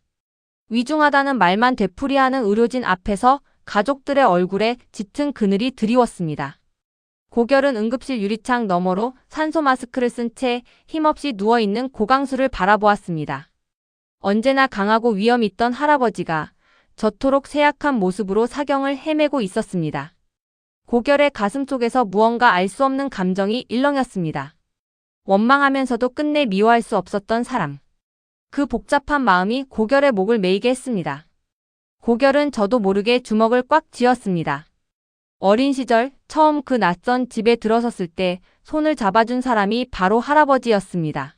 위중하다는 말만 되풀이하는 의료진 앞에서 가족들의 얼굴에 짙은 그늘이 드리웠습니다. 고결은 응급실 유리창 너머로 산소 마스크를 쓴 채 힘없이 누워있는 고강수를 바라보았습니다. 언제나 강하고 위엄 있던 할아버지가 저토록 쇠약한 모습으로 사경을 헤매고 있었습니다. 고결의 가슴 속에서 무언가 알 수 없는 감정이 일렁였습니다. 원망하면서도 끝내 미워할 수 없었던 사람. 그 복잡한 마음이 고결의 목을 메이게 했습니다. 고결은 저도 모르게 주먹을 꽉 쥐었습니다. 어린 시절 처음 그 낯선 집에 들어섰을 때 손을 잡아준 사람이 바로 할아버지였습니다.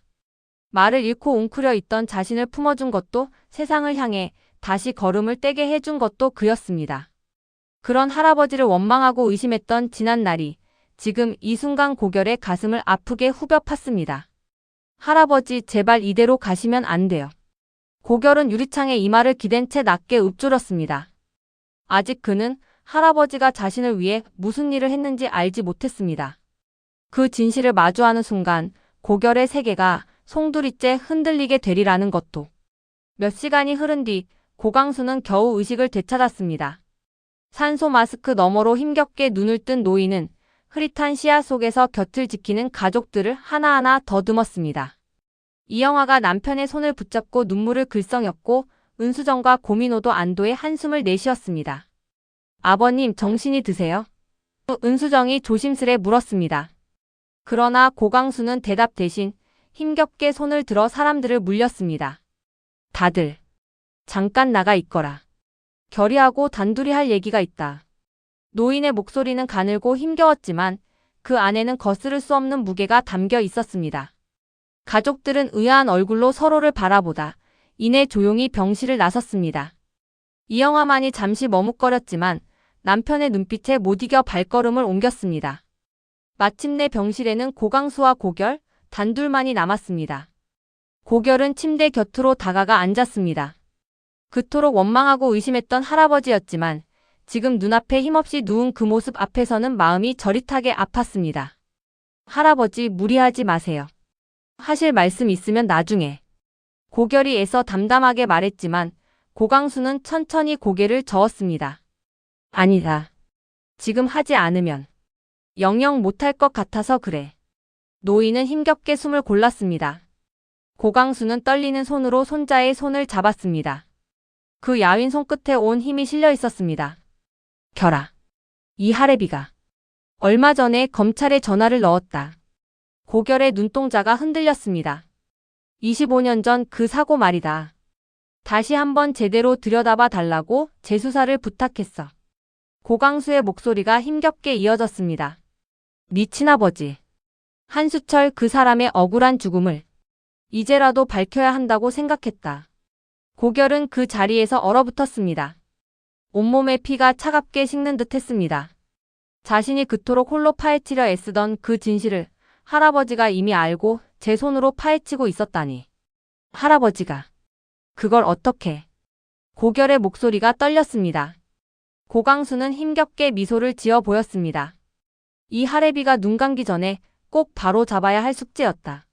말을 잃고 웅크려 있던 자신을 품어준 것도 세상을 향해 다시 걸음을 떼게 해준 것도 그였습니다. 그런 할아버지를 원망하고 의심했던 지난 날이 지금 이 순간 고결의 가슴을 아프게 후벼 팠습니다. 할아버지 제발 이대로 가시면 안 돼요. 고결은 유리창에 이마를 기댄 채 낮게 읊조렸습니다. 아직 그는 할아버지가 자신을 위해 무슨 일을 했는지 알지 못했습니다. 그 진실을 마주하는 순간 고결의 세계가 송두리째 흔들리게 되리라는 것도. 몇 시간이 흐른 뒤 고강수는 겨우 의식을 되찾았습니다. 산소 마스크 너머로 힘겹게 눈을 뜬 노인은 흐릿한 시야 속에서 곁을 지키는 가족들을 하나하나 더듬었습니다. 이영화가 남편의 손을 붙잡고 눈물을 글썽였고 은수정과 고민호도 안도의 한숨을 내쉬었습니다. 아버님 정신이 드세요? 은수정이 조심스레 물었습니다. 그러나 고강수는 대답 대신 힘겹게 손을 들어 사람들을 물렸습니다. 다들 잠깐 나가 있거라. 결의하고 단둘이 할 얘기가 있다. 노인의 목소리는 가늘고 힘겨웠지만 그 안에는 거스를 수 없는 무게가 담겨 있었습니다. 가족들은 의아한 얼굴로 서로를 바라보다 이내 조용히 병실을 나섰습니다. 이영화만이 잠시 머뭇거렸지만 남편의 눈빛에 못 이겨 발걸음을 옮겼습니다. 마침내 병실에는 고강수와 고결, 단둘만이 남았습니다. 고결은 침대 곁으로 다가가 앉았습니다. 그토록 원망하고 의심했던 할아버지였지만 지금 눈앞에 힘없이 누운 그 모습 앞에서는 마음이 저릿하게 아팠습니다. 할아버지 무리하지 마세요. 하실 말씀 있으면 나중에. 고결이 애써 담담하게 말했지만 고강수는 천천히 고개를 저었습니다. 아니다. 지금 하지 않으면 영영 못할 것 같아서 그래. 노인은 힘겹게 숨을 골랐습니다. 고강수는 떨리는 손으로 손자의 손을 잡았습니다. 그 야윈 손끝에 온 힘이 실려 있었습니다. 결아. 이 할애비가 얼마 전에 검찰에 전화를 넣었다. 고결의 눈동자가 흔들렸습니다. 25년 전 그 사고 말이다. 다시 한번 제대로 들여다봐 달라고 재수사를 부탁했어. 고강수의 목소리가 힘겹게 이어졌습니다. 네 친아버지. 한수철 그 사람의 억울한 죽음을 이제라도 밝혀야 한다고 생각했다. 고결은 그 자리에서 얼어붙었습니다. 온몸의 피가 차갑게 식는 듯 했습니다. 자신이 그토록 홀로 파헤치려 애쓰던 그 진실을 할아버지가 이미 알고 제 손으로 파헤치고 있었다니. 할아버지가 그걸 어떻게? 고결의 목소리가 떨렸습니다. 고강수는 힘겹게 미소를 지어 보였습니다. 이 할애비가 눈 감기 전에 꼭 바로 잡아야 할 숙제였다.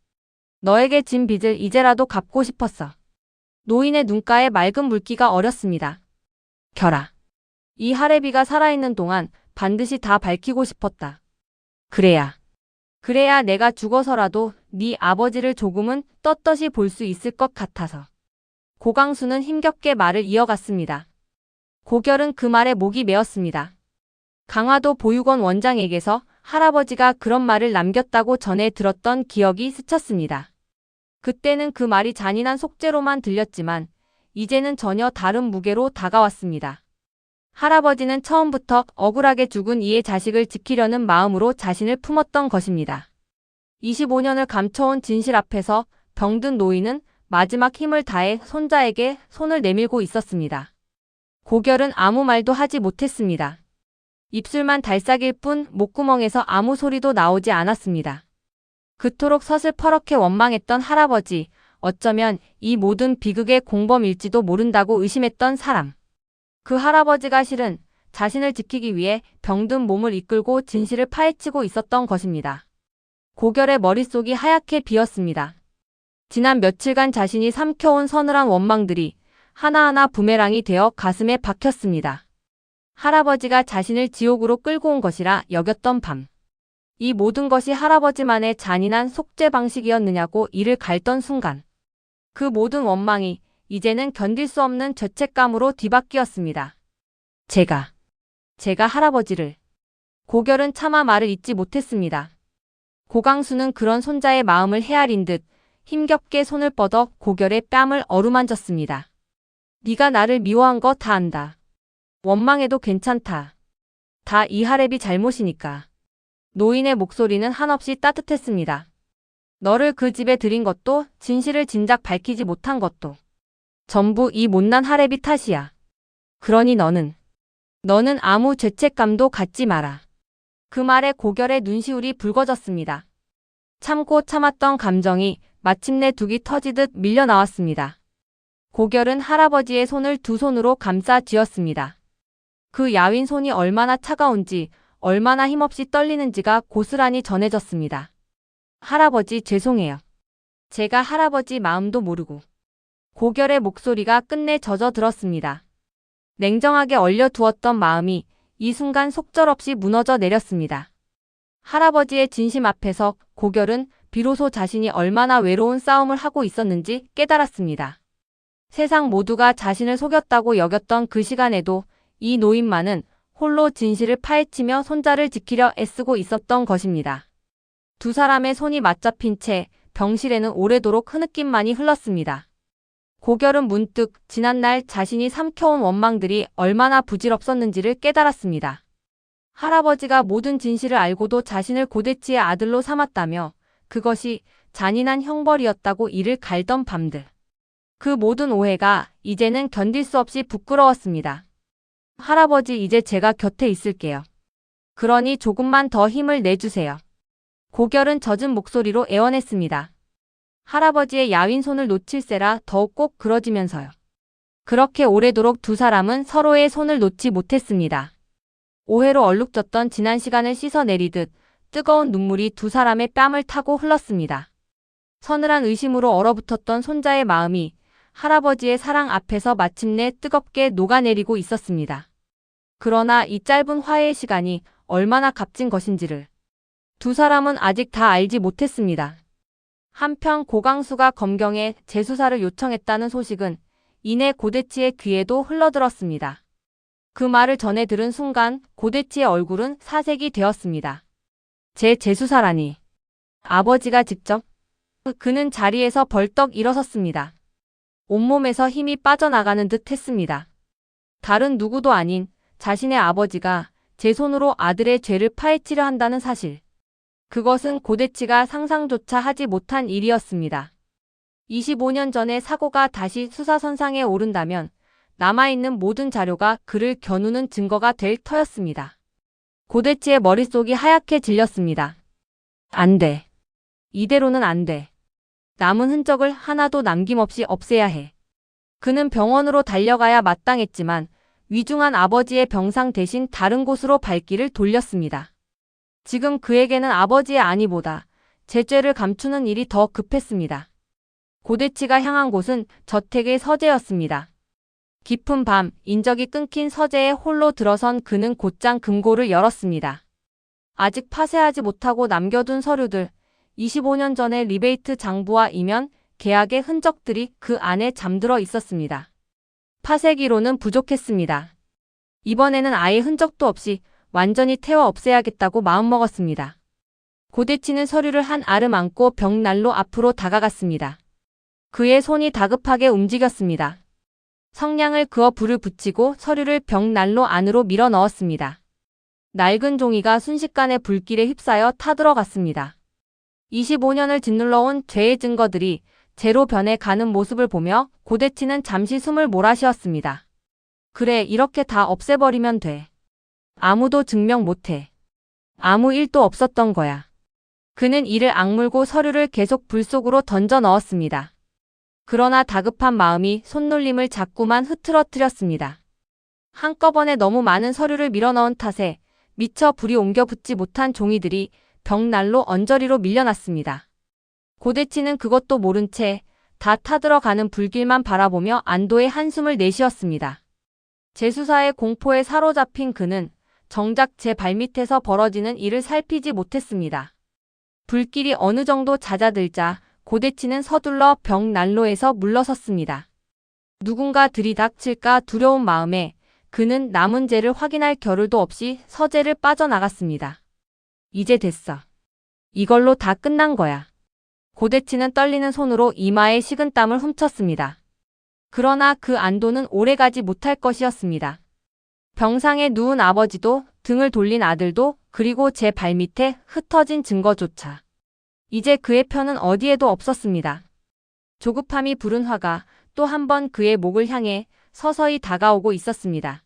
너에게 진 빚을 이제라도 갚고 싶었어. 노인의 눈가에 맑은 물기가 어렸습니다. 결아. 이 할애비가 살아있는 동안 반드시 다 밝히고 싶었다. 그래야 내가 죽어서라도 네 아버지를 조금은 떳떳이 볼 수 있을 것 같아서. 고강수는 힘겹게 말을 이어갔습니다. 고결은 그 말에 목이 메었습니다. 강화도 보육원 원장에게서 할아버지가 그런 말을 남겼다고 전해 들었던 기억이 스쳤습니다. 그때는 그 말이 잔인한 속죄로만 들렸지만 이제는 전혀 다른 무게로 다가왔습니다. 할아버지는 처음부터 억울하게 죽은 이의 자식을 지키려는 마음으로 자신을 품었던 것입니다. 25년을 감춰온 진실 앞에서 병든 노인은 마지막 힘을 다해 손자에게 손을 내밀고 있었습니다. 고결은 아무 말도 하지 못했습니다. 입술만 달싹일 뿐 목구멍에서 아무 소리도 나오지 않았습니다. 그토록 서슬퍼렇게 원망했던 할아버지, 어쩌면 이 모든 비극의 공범일지도 모른다고 의심했던 사람. 그 할아버지가 실은 자신을 지키기 위해 병든 몸을 이끌고 진실을 파헤치고 있었던 것입니다. 고결의 머릿속이 하얗게 비었습니다. 지난 며칠간 자신이 삼켜온 서늘한 원망들이 하나하나 부메랑이 되어 가슴에 박혔습니다. 할아버지가 자신을 지옥으로 끌고 온 것이라 여겼던 밤. 이 모든 것이 할아버지만의 잔인한 속죄 방식이었느냐고 이를 갈던 순간. 그 모든 원망이 이제는 견딜 수 없는 죄책감으로 뒤바뀌었습니다. 제가 할아버지를. 고결은 차마 말을 잇지 못했습니다. 고강수는 그런 손자의 마음을 헤아린 듯 힘겹게 손을 뻗어 고결의 뺨을 어루만졌습니다. 네가 나를 미워한 거 다 안다. 원망해도 괜찮다. 다 이 할애비 잘못이니까. 노인의 목소리는 한없이 따뜻했습니다. 너를 그 집에 들인 것도 진실을 진작 밝히지 못한 것도 전부 이 못난 할애비 탓이야. 그러니 너는 아무 죄책감도 갖지 마라. 그 말에 고결의 눈시울이 붉어졌습니다. 참고 참았던 감정이 마침내 둑이 터지듯 밀려 나왔습니다. 고결은 할아버지의 손을 두 손으로 감싸 쥐었습니다. 그 야윈 손이 얼마나 차가운지, 얼마나 힘없이 떨리는지가 고스란히 전해졌습니다. 할아버지 죄송해요. 제가 할아버지 마음도 모르고. 고결의 목소리가 끝내 젖어들었습니다. 냉정하게 얼려두었던 마음이 이 순간 속절없이 무너져 내렸습니다. 할아버지의 진심 앞에서 고결은 비로소 자신이 얼마나 외로운 싸움을 하고 있었는지 깨달았습니다. 세상 모두가 자신을 속였다고 여겼던 그 시간에도 이 노인만은 홀로 진실을 파헤치며 손자를 지키려 애쓰고 있었던 것입니다. 두 사람의 손이 맞잡힌 채 병실에는 오래도록 흐느낌만이 흘렀습니다. 고결은 문득 지난날 자신이 삼켜온 원망들이 얼마나 부질없었는지를 깨달았습니다. 할아버지가 모든 진실을 알고도 자신을 고대치의 아들로 삼았다며 그것이 잔인한 형벌이었다고 이를 갈던 밤들. 그 모든 오해가 이제는 견딜 수 없이 부끄러웠습니다. 할아버지 이제 제가 곁에 있을게요. 그러니 조금만 더 힘을 내주세요. 고결은 젖은 목소리로 애원했습니다. 할아버지의 야윈 손을 놓칠세라 더욱 꼭 그러지면서요. 그렇게 오래도록 두 사람은 서로의 손을 놓지 못했습니다. 오해로 얼룩졌던 지난 시간을 씻어내리듯 뜨거운 눈물이 두 사람의 뺨을 타고 흘렀습니다. 서늘한 의심으로 얼어붙었던 손자의 마음이 할아버지의 사랑 앞에서 마침내 뜨겁게 녹아내리고 있었습니다. 그러나 이 짧은 화해의 시간이 얼마나 값진 것인지를 두 사람은 아직 다 알지 못했습니다. 한편 고강수가 검경에 재수사를 요청했다는 소식은 이내 고대치의 귀에도 흘러들었습니다. 그 말을 전해 들은 순간 고대치의 얼굴은 사색이 되었습니다. 재수사라니. 아버지가 직접? 그는 자리에서 벌떡 일어섰습니다. 온몸에서 힘이 빠져나가는 듯 했습니다. 다른 누구도 아닌 자신의 아버지가 제 손으로 아들의 죄를 파헤치려 한다는 사실. 그것은 고대치가 상상조차 하지 못한 일이었습니다. 25년 전의 사고가 다시 수사선상에 오른다면 남아있는 모든 자료가 그를 겨누는 증거가 될 터였습니다. 고대치의 머릿속이 하얗게 질렸습니다. 안 돼. 이대로는 안 돼. 남은 흔적을 하나도 남김없이 없애야 해. 그는 병원으로 달려가야 마땅했지만 위중한 아버지의 병상 대신 다른 곳으로 발길을 돌렸습니다. 지금 그에게는 아버지의 안위보다 제 죄를 감추는 일이 더 급했습니다. 고대치가 향한 곳은 저택의 서재였습니다. 깊은 밤 인적이 끊긴 서재에 홀로 들어선 그는 곧장 금고를 열었습니다. 아직 파쇄하지 못하고 남겨둔 서류들, 25년 전의 리베이트 장부와 이면, 계약의 흔적들이 그 안에 잠들어 있었습니다. 파쇄기로는 부족했습니다. 이번에는 아예 흔적도 없이 완전히 태워 없애야겠다고 마음먹었습니다. 고대치는 서류를 한 알음 안고 벽난로 앞으로 다가갔습니다. 그의 손이 다급하게 움직였습니다. 성냥을 그어 불을 붙이고 서류를 벽난로 안으로 밀어 넣었습니다. 낡은 종이가 순식간에 불길에 휩싸여 타들어갔습니다. 25년을 짓눌러온 죄의 증거들이 재로 변해가는 모습을 보며 고대치는 잠시 숨을 몰아쉬었습니다. 그래, 이렇게 다 없애버리면 돼. 아무도 증명 못해. 아무 일도 없었던 거야. 그는 이를 악물고 서류를 계속 불 속으로 던져 넣었습니다. 그러나 다급한 마음이 손놀림을 자꾸만 흐트러뜨렸습니다. 한꺼번에 너무 많은 서류를 밀어넣은 탓에 미처 불이 옮겨 붙지 못한 종이들이 벽난로 언저리로 밀려났습니다. 고대치는 그것도 모른 채 다 타들어가는 불길만 바라보며 안도의 한숨을 내쉬었습니다. 재수사의 공포에 사로잡힌 그는 정작 제 발밑에서 벌어지는 일을 살피지 못했습니다. 불길이 어느 정도 잦아들자 고대치는 서둘러 벽난로에서 물러섰습니다. 누군가 들이닥칠까 두려운 마음에 그는 남은 죄를 확인할 겨를도 없이 서재를 빠져나갔습니다. 이제 됐어. 이걸로 다 끝난 거야. 고대치는 떨리는 손으로 이마에 식은땀을 훔쳤습니다. 그러나 그 안도는 오래가지 못할 것이었습니다. 병상에 누운 아버지도, 등을 돌린 아들도, 그리고 제 발밑에 흩어진 증거조차. 이제 그의 편은 어디에도 없었습니다. 조급함이 부른 화가 또 한 번 그의 목을 향해 서서히 다가오고 있었습니다.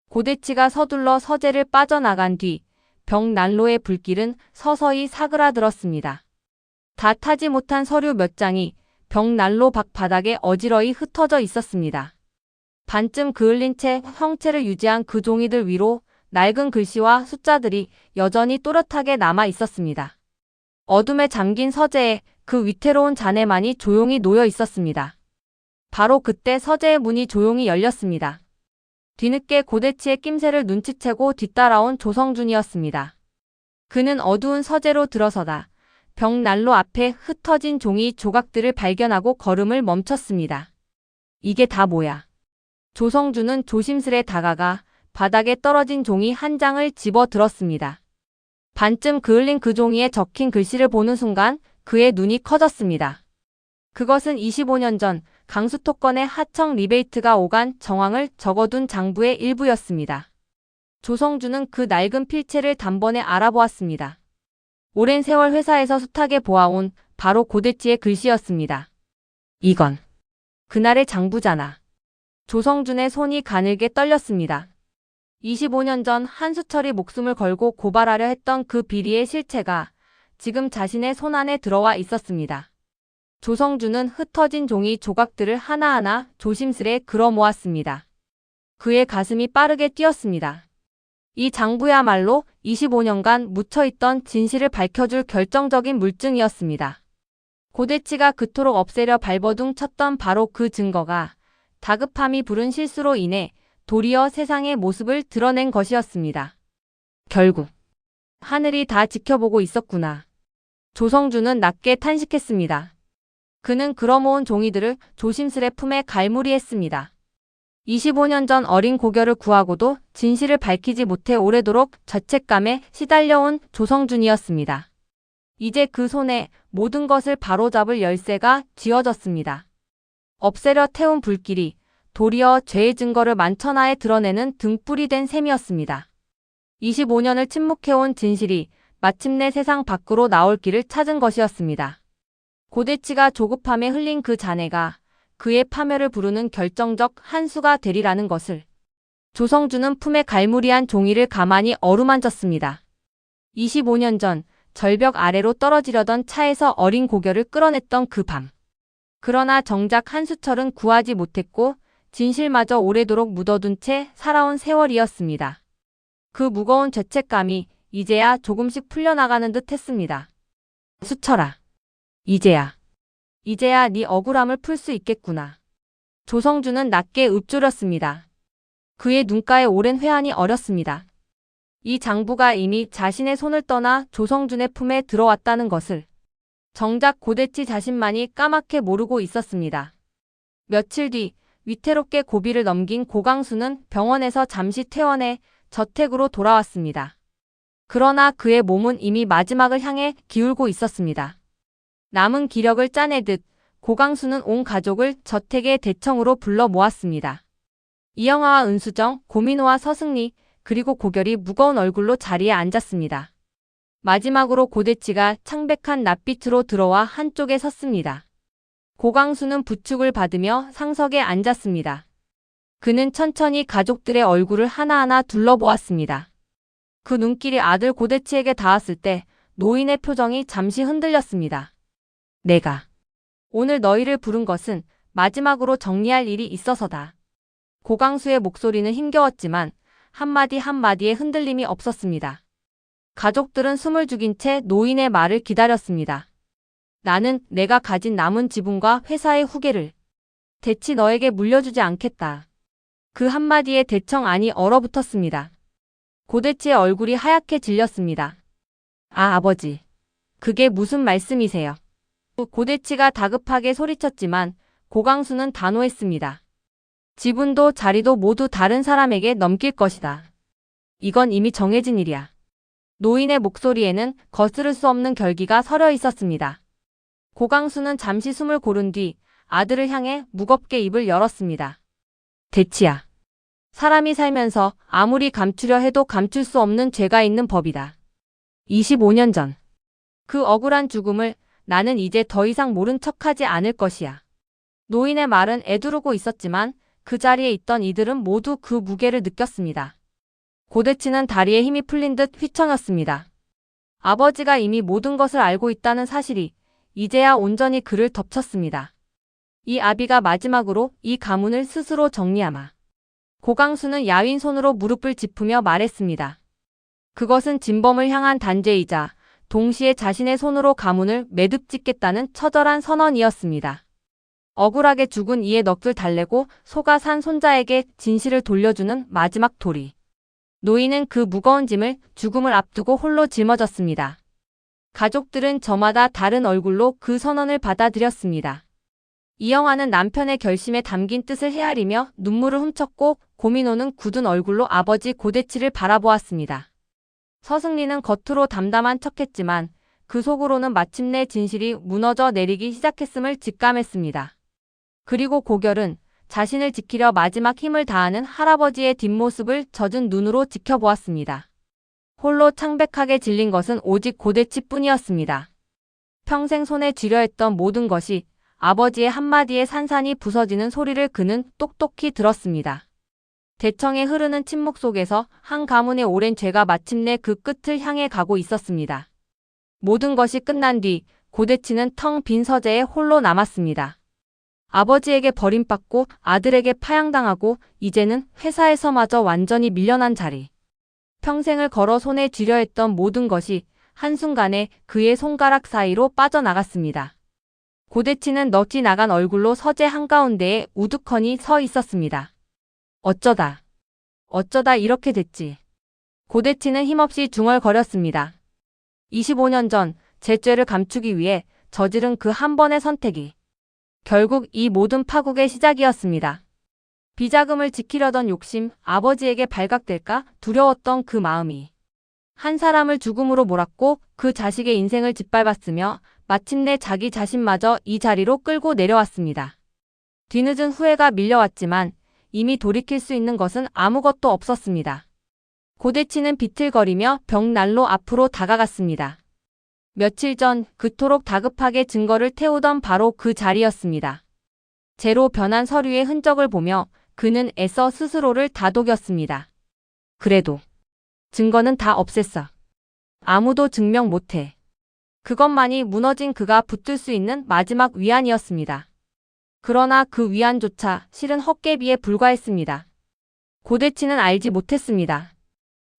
고대치가 서둘러 서재를 빠져나간 뒤 벽난로의 불길은 서서히 사그라들었습니다. 다 타지 못한 서류 몇 장이 벽난로 바닥에 어지러이 흩어져 있었습니다. 반쯤 그을린 채 형체를 유지한 그 종이들 위로 낡은 글씨와 숫자들이 여전히 또렷하게 남아 있었습니다. 어둠에 잠긴 서재에 그 위태로운 잔해만이 조용히 놓여 있었습니다. 바로 그때 서재의 문이 조용히 열렸습니다. 뒤늦게 고대치의 낌새를 눈치채고 뒤따라온 조성준이었습니다. 그는 어두운 서재로 들어서다 벽난로 앞에 흩어진 종이 조각들을 발견하고 걸음을 멈췄습니다. 이게 다 뭐야? 조성준은 조심스레 다가가 바닥에 떨어진 종이 한 장을 집어 들었습니다. 반쯤 그을린 그 종이에 적힌 글씨를 보는 순간 그의 눈이 커졌습니다. 그것은 25년 전 강수토건의 하청 리베이트가 오간 정황을 적어둔 장부의 일부였습니다. 조성준은 그 낡은 필체를 단번에 알아보았습니다. 오랜 세월 회사에서 숱하게 보아온 바로 고대치의 글씨였습니다. 이건 그날의 장부잖아. 조성준의 손이 가늘게 떨렸습니다. 25년 전 한수철이 목숨을 걸고 고발하려 했던 그 비리의 실체가 지금 자신의 손안에 들어와 있었습니다. 조성준은 흩어진 종이 조각들을 하나하나 조심스레 걸어 모았습니다. 그의 가슴이 빠르게 뛰었습니다. 이 장부야말로 25년간 묻혀있던 진실을 밝혀줄 결정적인 물증이었습니다. 고대치가 그토록 없애려 발버둥 쳤던 바로 그 증거가 다급함이 부른 실수로 인해 도리어 세상의 모습을 드러낸 것이었습니다. 결국 하늘이 다 지켜보고 있었구나. 조성준은 낮게 탄식했습니다. 그는 걸어모은 종이들을 조심스레 품에 갈무리했습니다. 25년 전 어린 고결을 구하고도 진실을 밝히지 못해 오래도록 죄책감에 시달려온 조성준이었습니다. 이제 그 손에 모든 것을 바로잡을 열쇠가 쥐어졌습니다. 없애려 태운 불길이 도리어 죄의 증거를 만천하에 드러내는 등불이 된 셈이었습니다. 25년을 침묵해온 진실이 마침내 세상 밖으로 나올 길을 찾은 것이었습니다. 고대치가 조급함에 흘린 그 잔해가 그의 파멸을 부르는 결정적 한 수가 되리라는 것을. 조성준은 품에 갈무리한 종이를 가만히 어루만졌습니다. 25년 전 절벽 아래로 떨어지려던 차에서 어린 고결을 끌어냈던 그 밤. 그러나 정작 한수철은 구하지 못했고 진실마저 오래도록 묻어둔 채 살아온 세월이었습니다. 그 무거운 죄책감이 이제야 조금씩 풀려나가는 듯 했습니다. 수철아. 이제야 네 억울함을 풀 수 있겠구나. 조성준은 낮게 읊조렸습니다. 그의 눈가에 오랜 회한이 어렸습니다. 이 장부가 이미 자신의 손을 떠나 조성준의 품에 들어왔다는 것을 정작 고대치 자신만이 까맣게 모르고 있었습니다. 며칠 뒤 위태롭게 고비를 넘긴 고강수는 병원에서 잠시 퇴원해 저택으로 돌아왔습니다. 그러나 그의 몸은 이미 마지막을 향해 기울고 있었습니다. 남은 기력을 짜내듯 고강수는 온 가족을 저택의 대청으로 불러 모았습니다. 이영아와 은수정, 고민호와 서승리, 그리고 고결이 무거운 얼굴로 자리에 앉았습니다. 마지막으로 고대치가 창백한 낯빛으로 들어와 한쪽에 섰습니다. 고강수는 부축을 받으며 상석에 앉았습니다. 그는 천천히 가족들의 얼굴을 하나하나 둘러보았습니다. 그 눈길이 아들 고대치에게 닿았을 때 노인의 표정이 잠시 흔들렸습니다. 내가 오늘 너희를 부른 것은 마지막으로 정리할 일이 있어서다. 고강수의 목소리는 힘겨웠지만 한마디 한마디에 흔들림이 없었습니다. 가족들은 숨을 죽인 채 노인의 말을 기다렸습니다. 나는 내가 가진 남은 지분과 회사의 후계를 대치 너에게 물려주지 않겠다. 그 한마디에 대청 안이 얼어붙었습니다. 고대치의 얼굴이 하얗게 질렸습니다. 아, 아버지. 그게 무슨 말씀이세요? 고대치가 다급하게 소리쳤지만 고강수는 단호했습니다. 지분도 자리도 모두 다른 사람에게 넘길 것이다. 이건 이미 정해진 일이야. 노인의 목소리에는 거스를 수 없는 결기가 서려 있었습니다. 고강수는 잠시 숨을 고른 뒤 아들을 향해 무겁게 입을 열었습니다. 대치야. 사람이 살면서 아무리 감추려 해도 감출 수 없는 죄가 있는 법이다. 25년 전. 그 억울한 죽음을 나는 이제 더 이상 모른 척하지 않을 것이야. 노인의 말은 애두르고 있었지만 그 자리에 있던 이들은 모두 그 무게를 느꼈습니다. 고대치는 다리에 힘이 풀린 듯 휘청였습니다. 아버지가 이미 모든 것을 알고 있다는 사실이 이제야 온전히 그를 덮쳤습니다. 이 아비가 마지막으로 이 가문을 스스로 정리하마. 고강수는 야윈 손으로 무릎을 짚으며 말했습니다. 그것은 진범을 향한 단죄이자 동시에 자신의 손으로 가문을 매듭짓겠다는 처절한 선언이었습니다. 억울하게 죽은 이의 넋을 달래고 속아 산 손자에게 진실을 돌려주는 마지막 도리. 노인은 그 무거운 짐을 죽음을 앞두고 홀로 짊어졌습니다. 가족들은 저마다 다른 얼굴로 그 선언을 받아들였습니다. 이영화는 남편의 결심에 담긴 뜻을 헤아리며 눈물을 훔쳤고 고민호는 굳은 얼굴로 아버지 고대치를 바라보았습니다. 서승리는 겉으로 담담한 척했지만 그 속으로는 마침내 진실이 무너져 내리기 시작했음을 직감했습니다. 그리고 고결은 자신을 지키려 마지막 힘을 다하는 할아버지의 뒷모습을 젖은 눈으로 지켜보았습니다. 홀로 창백하게 질린 것은 오직 고대치뿐이었습니다. 평생 손에 쥐려 했던 모든 것이 아버지의 한마디에 산산이 부서지는 소리를 그는 똑똑히 들었습니다. 대청에 흐르는 침묵 속에서 한 가문의 오랜 죄가 마침내 그 끝을 향해 가고 있었습니다. 모든 것이 끝난 뒤 고대치는 텅 빈 서재에 홀로 남았습니다. 아버지에게 버림받고 아들에게 파양당하고 이제는 회사에서마저 완전히 밀려난 자리. 평생을 걸어 손에 쥐려 했던 모든 것이 한순간에 그의 손가락 사이로 빠져나갔습니다. 고대치는 넋이 나간 얼굴로 서재 한가운데에 우두커니 서 있었습니다. 어쩌다 이렇게 됐지. 고대치는 힘없이 중얼거렸습니다. 25년 전 제 죄를 감추기 위해 저지른 그 한 번의 선택이 결국 이 모든 파국의 시작이었습니다. 비자금을 지키려던 욕심, 아버지에게 발각될까 두려웠던 그 마음이 한 사람을 죽음으로 몰았고 그 자식의 인생을 짓밟았으며 마침내 자기 자신마저 이 자리로 끌고 내려왔습니다. 뒤늦은 후회가 밀려왔지만 이미 돌이킬 수 있는 것은 아무것도 없었습니다. 고대치는 비틀거리며 벽난로 앞으로 다가갔습니다. 며칠 전 그토록 다급하게 증거를 태우던 바로 그 자리였습니다. 재로 변한 서류의 흔적을 보며 그는 애써 스스로를 다독였습니다. 그래도 증거는 다 없앴어. 아무도 증명 못해. 그것만이 무너진 그가 붙들 수 있는 마지막 위안이었습니다. 그러나 그 위안조차 실은 헛개비에 불과했습니다. 고대치는 알지 못했습니다.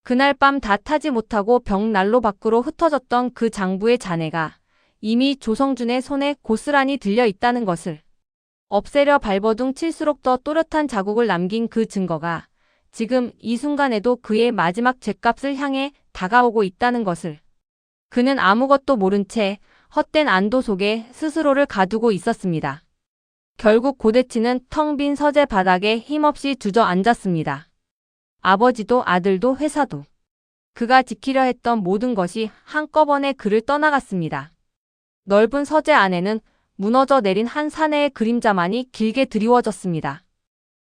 그날 밤 다 타지 못하고 벽난로 밖으로 흩어졌던 그 장부의 잔해가 이미 조성준의 손에 고스란히 들려 있다는 것을. 없애려 발버둥 칠수록 더 또렷한 자국을 남긴 그 증거가 지금 이 순간에도 그의 마지막 죗값을 향해 다가오고 있다는 것을. 그는 아무것도 모른 채 헛된 안도 속에 스스로를 가두고 있었습니다. 결국 고대치는 텅 빈 서재 바닥에 힘없이 주저앉았습니다. 아버지도 아들도 회사도. 그가 지키려 했던 모든 것이 한꺼번에 그를 떠나갔습니다. 넓은 서재 안에는 무너져 내린 한 사내의 그림자만이 길게 드리워졌습니다.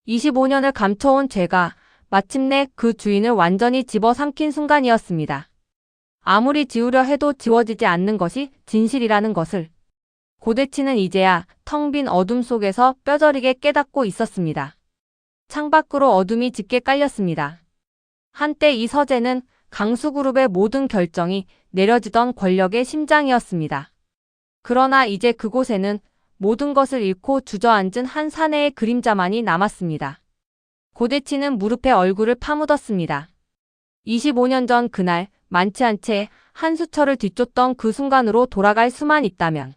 25년을 감춰온 죄가 마침내 그 주인을 완전히 집어삼킨 순간이었습니다. 아무리 지우려 해도 지워지지 않는 것이 진실이라는 것을. 고대치는 이제야 텅 빈 어둠 속에서 뼈저리게 깨닫고 있었습니다. 창밖으로 어둠이 짙게 깔렸습니다. 한때 이 서재는 강수그룹의 모든 결정이 내려지던 권력의 심장이었습니다. 그러나 이제 그곳에는 모든 것을 잃고 주저앉은 한 사내의 그림자만이 남았습니다. 고대치는 무릎에 얼굴을 파묻었습니다. 25년 전 그날 만치 않게 한수철을 뒤쫓던 그 순간으로 돌아갈 수만 있다면.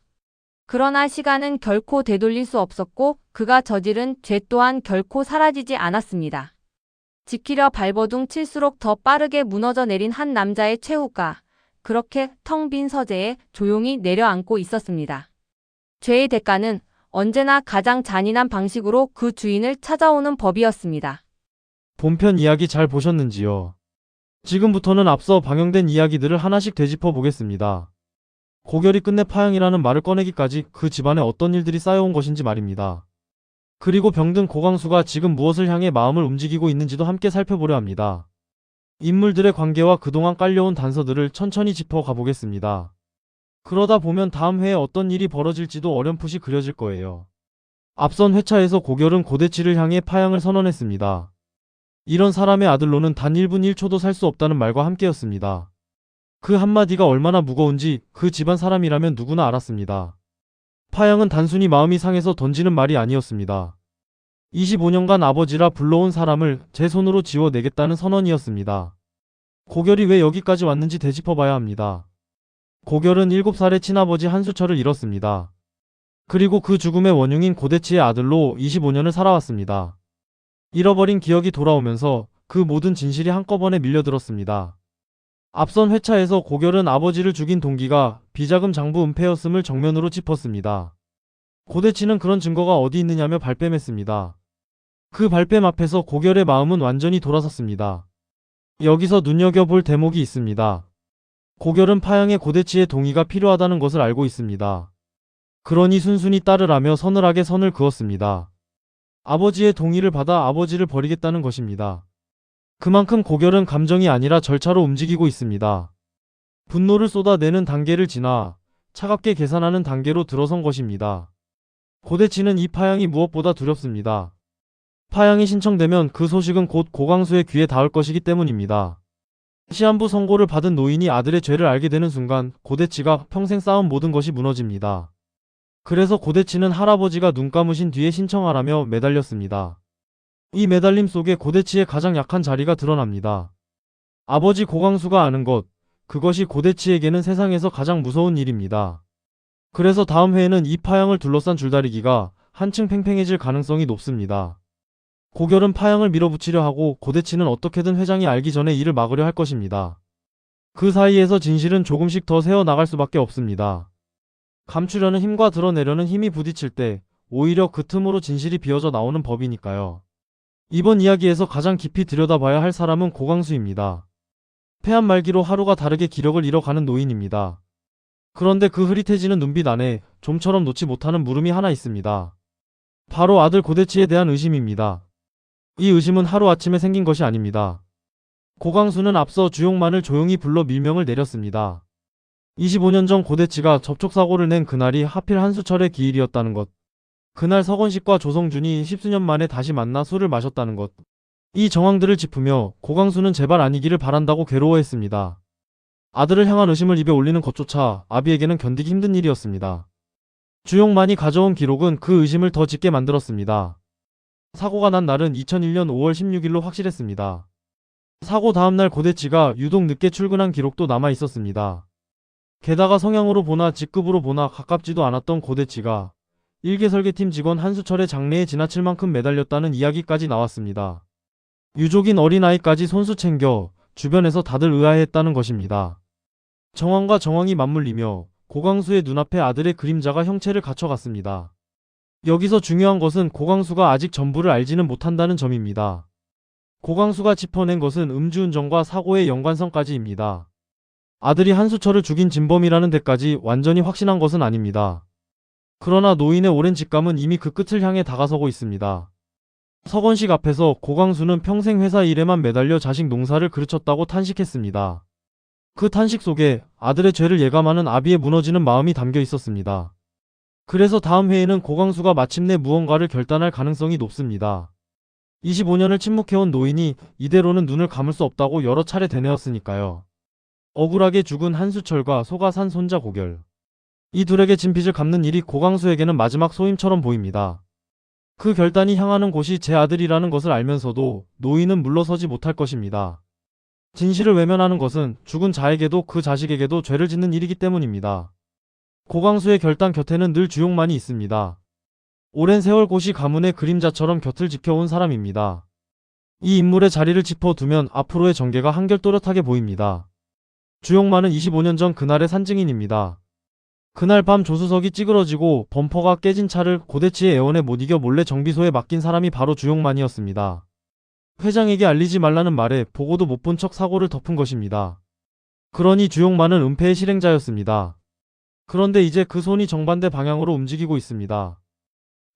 그러나 시간은 결코 되돌릴 수 없었고 그가 저지른 죄 또한 결코 사라지지 않았습니다. 지키려 발버둥 칠수록 더 빠르게 무너져 내린 한 남자의 최후가 그렇게 텅 빈 서재에 조용히 내려앉고 있었습니다. 죄의 대가는 언제나 가장 잔인한 방식으로 그 주인을 찾아오는 법이었습니다. 본편 이야기 잘 보셨는지요? 지금부터는 앞서 방영된 이야기들을 하나씩 되짚어 보겠습니다. 고결이 끝내 파양이라는 말을 꺼내기까지 그 집안에 어떤 일들이 쌓여온 것인지 말입니다. 그리고 병든 고광수가 지금 무엇을 향해 마음을 움직이고 있는지도 함께 살펴보려 합니다. 인물들의 관계와 그동안 깔려온 단서들을 천천히 짚어 가보겠습니다. 그러다 보면 다음 회에 어떤 일이 벌어질지도 어렴풋이 그려질 거예요. 앞선 회차에서 고결은 고대치를 향해 파양을 선언했습니다. 이런 사람의 아들로는 단 1분 1초도 살 수 없다는 말과 함께였습니다. 그 한마디가 얼마나 무거운지 그 집안 사람이라면 누구나 알았습니다. 파양은 단순히 마음이 상해서 던지는 말이 아니었습니다. 25년간 아버지라 불러온 사람을 제 손으로 지워내겠다는 선언이었습니다. 고결이 왜 여기까지 왔는지 되짚어봐야 합니다. 고결은 7살의 친아버지 한수철을 잃었습니다. 그리고 그 죽음의 원흉인 고대치의 아들로 25년을 살아왔습니다. 잃어버린 기억이 돌아오면서 그 모든 진실이 한꺼번에 밀려들었습니다. 앞선 회차에서 고결은 아버지를 죽인 동기가 비자금 장부 은폐였음을 정면으로 짚었습니다. 고대치는 그런 증거가 어디 있느냐며 발뺌했습니다. 그 발뺌 앞에서 고결의 마음은 완전히 돌아섰습니다. 여기서 눈여겨볼 대목이 있습니다. 고결은 파양의 고대치의 동의가 필요하다는 것을 알고 있습니다. 그러니 순순히 따르라며 서늘하게 선을 그었습니다. 아버지의 동의를 받아 아버지를 버리겠다는 것입니다. 그만큼 고결은 감정이 아니라 절차로 움직이고 있습니다. 분노를 쏟아내는 단계를 지나 차갑게 계산하는 단계로 들어선 것입니다. 고대치는 이 파양이 무엇보다 두렵습니다. 파양이 신청되면 그 소식은 곧 고광수의 귀에 닿을 것이기 때문입니다. 시한부 선고를 받은 노인이 아들의 죄를 알게 되는 순간 고대치가 평생 쌓은 모든 것이 무너집니다. 그래서 고대치는 할아버지가 눈 감으신 뒤에 신청하라며 매달렸습니다. 이 매달림 속에 고대치의 가장 약한 자리가 드러납니다. 아버지 고광수가 아는 것, 그것이 고대치에게는 세상에서 가장 무서운 일입니다. 그래서 다음 회에는 이 파양을 둘러싼 줄다리기가 한층 팽팽해질 가능성이 높습니다. 고결은 파양을 밀어붙이려 하고 고대치는 어떻게든 회장이 알기 전에 이를 막으려 할 것입니다. 그 사이에서 진실은 조금씩 더 새어나갈 수밖에 없습니다. 감추려는 힘과 드러내려는 힘이 부딪힐 때 오히려 그 틈으로 진실이 비어져 나오는 법이니까요. 이번 이야기에서 가장 깊이 들여다봐야 할 사람은 고광수입니다. 폐암 말기로 하루가 다르게 기력을 잃어가는 노인입니다. 그런데 그 흐릿해지는 눈빛 안에 좀처럼 놓지 못하는 물음이 하나 있습니다. 바로 아들 고대치에 대한 의심입니다. 이 의심은 하루아침에 생긴 것이 아닙니다. 고광수는 앞서 주용만을 조용히 불러 밀명을 내렸습니다. 25년 전 고대치가 접촉사고를 낸 그날이 하필 한수철의 기일이었다는 것. 그날 서건식과 조성준이 10수년 만에 다시 만나 술을 마셨다는 것. 이 정황들을 짚으며 고광수는 제발 아니기를 바란다고 괴로워했습니다. 아들을 향한 의심을 입에 올리는 것조차 아비에게는 견디기 힘든 일이었습니다. 주용만이 가져온 기록은 그 의심을 더 짙게 만들었습니다. 사고가 난 날은 2001년 5월 16일로 확실했습니다. 사고 다음날 고대치가 유독 늦게 출근한 기록도 남아 있었습니다. 게다가 성향으로 보나 직급으로 보나 가깝지도 않았던 고대치가 일개설계팀 직원 한수철의 장래에 지나칠 만큼 매달렸다는 이야기까지 나왔습니다. 유족인 어린아이까지 손수 챙겨 주변에서 다들 의아해했다는 것입니다. 정황과 정황이 맞물리며 고광수의 눈앞에 아들의 그림자가 형체를 갖춰갔습니다. 여기서 중요한 것은 고광수가 아직 전부를 알지는 못한다는 점입니다. 고광수가 짚어낸 것은 음주운전과 사고의 연관성까지입니다. 아들이 한수철을 죽인 진범이라는 데까지 완전히 확신한 것은 아닙니다. 그러나 노인의 오랜 직감은 이미 그 끝을 향해 다가서고 있습니다. 서건식 앞에서 고광수는 평생 회사 일에만 매달려 자식 농사를 그르쳤다고 탄식했습니다. 그 탄식 속에 아들의 죄를 예감하는 아비의 무너지는 마음이 담겨 있었습니다. 그래서 다음 회에는 고광수가 마침내 무언가를 결단할 가능성이 높습니다. 25년을 침묵해온 노인이 이대로는 눈을 감을 수 없다고 여러 차례 되뇌었으니까요. 억울하게 죽은 한수철과 속아 산 손자 고결. 이 둘에게 진 빚을 갚는 일이 고강수에게는 마지막 소임처럼 보입니다. 그 결단이 향하는 곳이 제 아들이라는 것을 알면서도 노인은 물러서지 못할 것입니다. 진실을 외면하는 것은 죽은 자에게도 그 자식에게도 죄를 짓는 일이기 때문입니다. 고강수의 결단 곁에는 늘 주용만이 있습니다. 오랜 세월 고시 가문의 그림자처럼 곁을 지켜온 사람입니다. 이 인물의 자리를 짚어두면 앞으로의 전개가 한결 또렷하게 보입니다. 주용만은 25년 전 그날의 산증인입니다. 그날 밤 조수석이 찌그러지고 범퍼가 깨진 차를 고대치의 애원에 못 이겨 몰래 정비소에 맡긴 사람이 바로 주용만이었습니다. 회장에게 알리지 말라는 말에 보고도 못 본 척 사고를 덮은 것입니다. 그러니 주용만은 은폐의 실행자였습니다. 그런데 이제 그 손이 정반대 방향으로 움직이고 있습니다.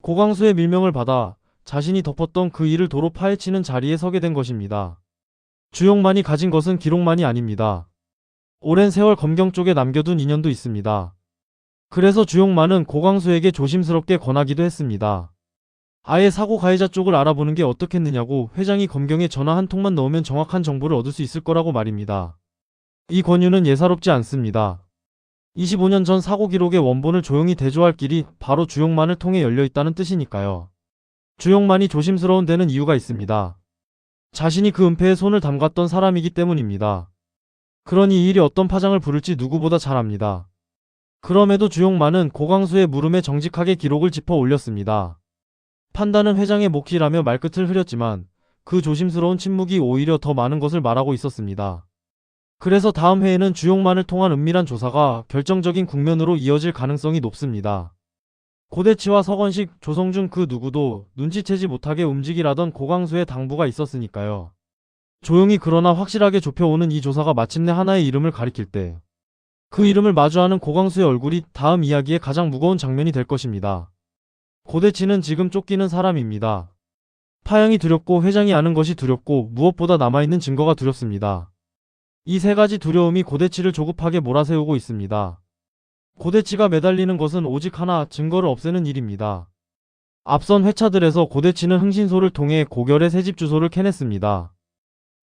고강수의 밀명을 받아 자신이 덮었던 그 일을 도로 파헤치는 자리에 서게 된 것입니다. 주용만이 가진 것은 기록만이 아닙니다. 오랜 세월 검경 쪽에 남겨둔 인연도 있습니다. 그래서 주용만은 고강수에게 조심스럽게 권하기도 했습니다. 아예 사고 가해자 쪽을 알아보는 게 어떻겠느냐고 회장이 검경에 전화 한 통만 넣으면 정확한 정보를 얻을 수 있을 거라고 말입니다. 이 권유는 예사롭지 않습니다. 25년 전 사고 기록의 원본을 조용히 대조할 길이 바로 주용만을 통해 열려 있다는 뜻이니까요. 주용만이 조심스러운 데는 이유가 있습니다. 자신이 그 은폐에 손을 담갔던 사람이기 때문입니다. 그러니 이 일이 어떤 파장을 부를지 누구보다 잘 압니다. 그럼에도 주용만은 고강수의 물음에 정직하게 기록을 짚어 올렸습니다. 판단은 회장의 몫이라며 말끝을 흐렸지만 그 조심스러운 침묵이 오히려 더 많은 것을 말하고 있었습니다. 그래서 다음 회에는 주용만을 통한 은밀한 조사가 결정적인 국면으로 이어질 가능성이 높습니다. 고대치와 서건식, 조성준 그 누구도 눈치채지 못하게 움직이라던 고강수의 당부가 있었으니까요. 조용히 그러나 확실하게 좁혀오는 이 조사가 마침내 하나의 이름을 가리킬 때 그 이름을 마주하는 고강수의 얼굴이 다음 이야기의 가장 무거운 장면이 될 것입니다. 고대치는 지금 쫓기는 사람입니다. 파양이 두렵고 회장이 아는 것이 두렵고 무엇보다 남아있는 증거가 두렵습니다. 이 세 가지 두려움이 고대치를 조급하게 몰아세우고 있습니다. 고대치가 매달리는 것은 오직 하나, 증거를 없애는 일입니다. 앞선 회차들에서 고대치는 흥신소를 통해 고결의 새집 주소를 캐냈습니다.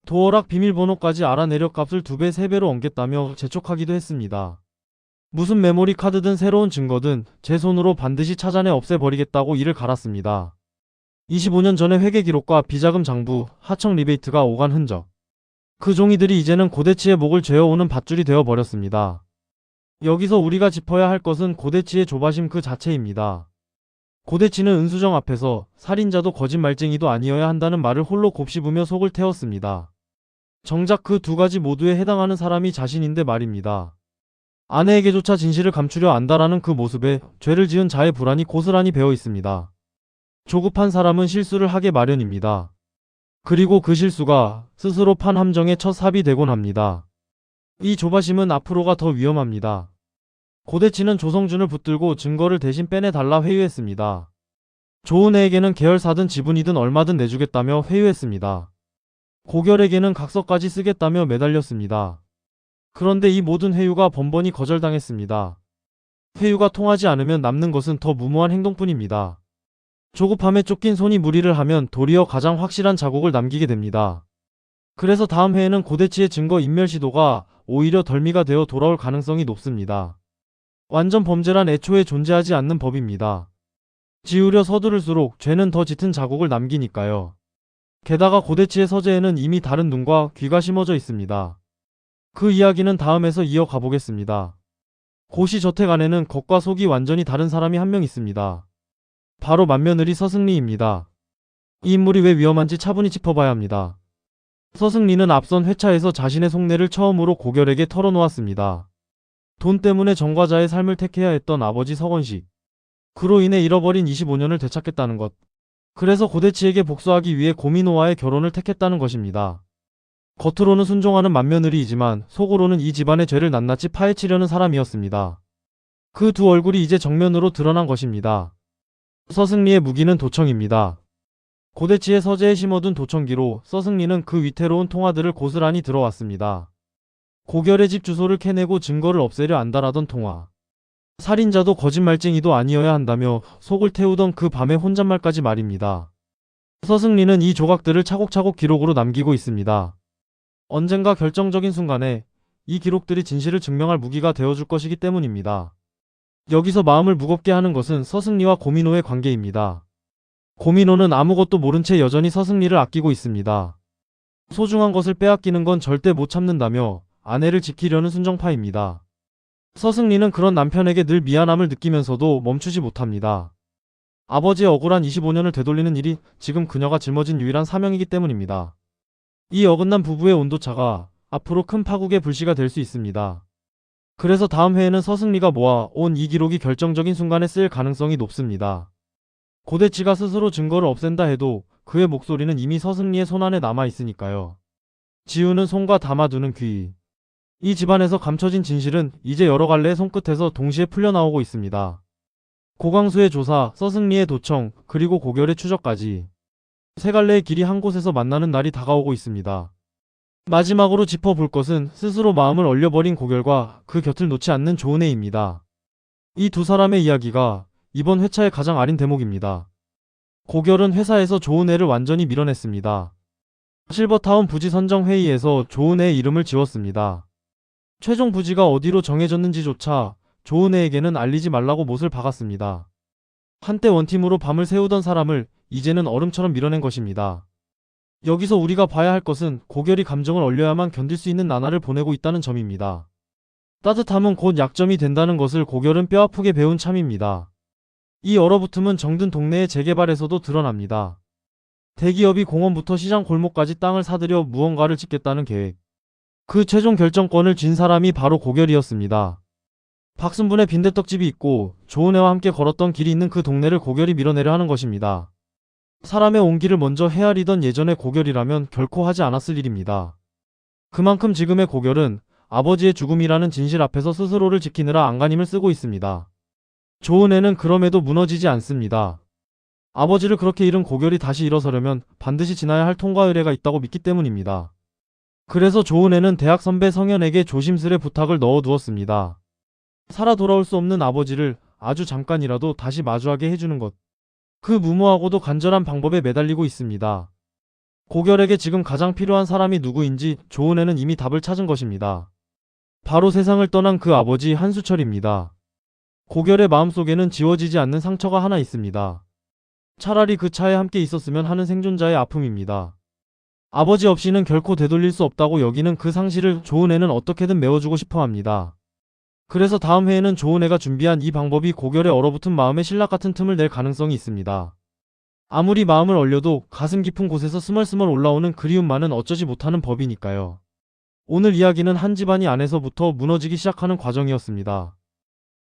도어락 비밀번호까지 알아내려 값을 2배, 3배로 얹겠다며 재촉하기도 했습니다. 무슨 메모리 카드든 새로운 증거든 제 손으로 반드시 찾아내 없애버리겠다고 이를 갈았습니다. 25년 전의 회계 기록과 비자금 장부, 하청 리베이트가 오간 흔적. 그 종이들이 이제는 고대치의 목을 죄어오는 밧줄이 되어버렸습니다. 여기서 우리가 짚어야 할 것은 고대치의 조바심 그 자체입니다. 고대치는 은수정 앞에서 살인자도 거짓말쟁이도 아니어야 한다는 말을 홀로 곱씹으며 속을 태웠습니다. 정작 그 두 가지 모두에 해당하는 사람이 자신인데 말입니다. 아내에게조차 진실을 감추려 안다라는 그 모습에 죄를 지은 자의 불안이 고스란히 배어 있습니다. 조급한 사람은 실수를 하게 마련입니다. 그리고 그 실수가 스스로 판 함정의 첫 삽이 되곤 합니다. 이 조바심은 앞으로가 더 위험합니다. 고대치는 조성준을 붙들고 증거를 대신 빼내달라 회유했습니다. 조은혜에게는 계열사든 지분이든 얼마든 내주겠다며 회유했습니다. 고결에게는 각서까지 쓰겠다며 매달렸습니다. 그런데 이 모든 회유가 번번이 거절당했습니다. 회유가 통하지 않으면 남는 것은 더 무모한 행동뿐입니다. 조급함에 쫓긴 손이 무리를 하면 도리어 가장 확실한 자국을 남기게 됩니다. 그래서 다음 회에는 고대치의 증거 인멸 시도가 오히려 덜미가 되어 돌아올 가능성이 높습니다. 완전 범죄란 애초에 존재하지 않는 법입니다. 지우려 서두를수록 죄는 더 짙은 자국을 남기니까요. 게다가 고대치의 서재에는 이미 다른 눈과 귀가 심어져 있습니다. 그 이야기는 다음에서 이어가 보겠습니다. 고시 저택 안에는 겉과 속이 완전히 다른 사람이 한 명 있습니다. 바로 맏며느리 서승리입니다. 이 인물이 왜 위험한지 차분히 짚어봐야 합니다. 서승리는 앞선 회차에서 자신의 속내를 처음으로 고결에게 털어놓았습니다. 돈 때문에 정과자의 삶을 택해야 했던 아버지 서건식. 그로 인해 잃어버린 25년을 되찾겠다는 것. 그래서 고대치에게 복수하기 위해 고민호와의 결혼을 택했다는 것입니다. 겉으로는 순종하는 맏며느리이지만 속으로는 이 집안의 죄를 낱낱이 파헤치려는 사람이었습니다. 그 두 얼굴이 이제 정면으로 드러난 것입니다. 서승리의 무기는 도청입니다. 고대치의 서재에 심어둔 도청기로 서승리는 그 위태로운 통화들을 고스란히 들어왔습니다. 고결의 집 주소를 캐내고 증거를 없애려 안달하던 통화. 살인자도 거짓말쟁이도 아니어야 한다며 속을 태우던 그 밤의 혼잣말까지 말입니다. 서승리는 이 조각들을 차곡차곡 기록으로 남기고 있습니다. 언젠가 결정적인 순간에 이 기록들이 진실을 증명할 무기가 되어줄 것이기 때문입니다. 여기서 마음을 무겁게 하는 것은 서승리와 고민호의 관계입니다. 고민호는 아무것도 모른 채 여전히 서승리를 아끼고 있습니다. 소중한 것을 빼앗기는 건 절대 못 참는다며 아내를 지키려는 순정파입니다. 서승리는 그런 남편에게 늘 미안함을 느끼면서도 멈추지 못합니다. 아버지의 억울한 25년을 되돌리는 일이 지금 그녀가 짊어진 유일한 사명이기 때문입니다. 이 어긋난 부부의 온도차가 앞으로 큰 파국의 불씨가 될 수 있습니다. 그래서 다음 회에는 서승리가 모아 온 이 기록이 결정적인 순간에 쓰일 가능성이 높습니다. 고대치가 스스로 증거를 없앤다 해도 그의 목소리는 이미 서승리의 손안에 남아 있으니까요. 지우는 손과 담아두는 귀. 이 집안에서 감춰진 진실은 이제 여러 갈래의 손끝에서 동시에 풀려나오고 있습니다. 고광수의 조사, 서승리의 도청, 그리고 고결의 추적까지 세 갈래의 길이 한 곳에서 만나는 날이 다가오고 있습니다. 마지막으로 짚어볼 것은 스스로 마음을 얼려버린 고결과 그 곁을 놓지 않는 조은혜입니다. 이 두 사람의 이야기가 이번 회차의 가장 아린 대목입니다. 고결은 회사에서 조은혜를 완전히 밀어냈습니다. 실버타운 부지 선정 회의에서 조은혜의 이름을 지웠습니다. 최종 부지가 어디로 정해졌는지조차 조은혜에게는 알리지 말라고 못을 박았습니다. 한때 원팀으로 밤을 새우던 사람을 이제는 얼음처럼 밀어낸 것입니다. 여기서 우리가 봐야 할 것은 고결이 감정을 얼려야만 견딜 수 있는 나날을 보내고 있다는 점입니다. 따뜻함은 곧 약점이 된다는 것을 고결은 뼈아프게 배운 참입니다. 이 얼어붙음은 정든 동네의 재개발에서도 드러납니다. 대기업이 공원부터 시장 골목까지 땅을 사들여 무언가를 짓겠다는 계획. 그 최종 결정권을 쥔 사람이 바로 고결이었습니다. 박순분의 빈대떡집이 있고 조은혜와 함께 걸었던 길이 있는 그 동네를 고결이 밀어내려 하는 것입니다. 사람의 온기를 먼저 헤아리던 예전의 고결이라면 결코 하지 않았을 일입니다. 그만큼 지금의 고결은 아버지의 죽음이라는 진실 앞에서 스스로를 지키느라 안간힘을 쓰고 있습니다. 조은혜는 그럼에도 무너지지 않습니다. 아버지를 그렇게 잃은 고결이 다시 일어서려면 반드시 지나야 할 통과 의례가 있다고 믿기 때문입니다. 그래서 조은혜는 대학 선배 성현에게 조심스레 부탁을 넣어두었습니다. 살아 돌아올 수 없는 아버지를 아주 잠깐이라도 다시 마주하게 해주는 것. 그 무모하고도 간절한 방법에 매달리고 있습니다. 고결에게 지금 가장 필요한 사람이 누구인지 조은혜는 이미 답을 찾은 것입니다. 바로 세상을 떠난 그 아버지 한수철입니다. 고결의 마음속에는 지워지지 않는 상처가 하나 있습니다. 차라리 그 차에 함께 있었으면 하는 생존자의 아픔입니다. 아버지 없이는 결코 되돌릴 수 없다고 여기는 그 상실을 조은혜는 어떻게든 메워주고 싶어 합니다. 그래서 다음 회에는 조은혜가 준비한 이 방법이 고결의 얼어붙은 마음에 신락 같은 틈을 낼 가능성이 있습니다. 아무리 마음을 얼려도 가슴 깊은 곳에서 스멀스멀 올라오는 그리움만은 어쩌지 못하는 법이니까요. 오늘 이야기는 한 집안이 안에서부터 무너지기 시작하는 과정이었습니다.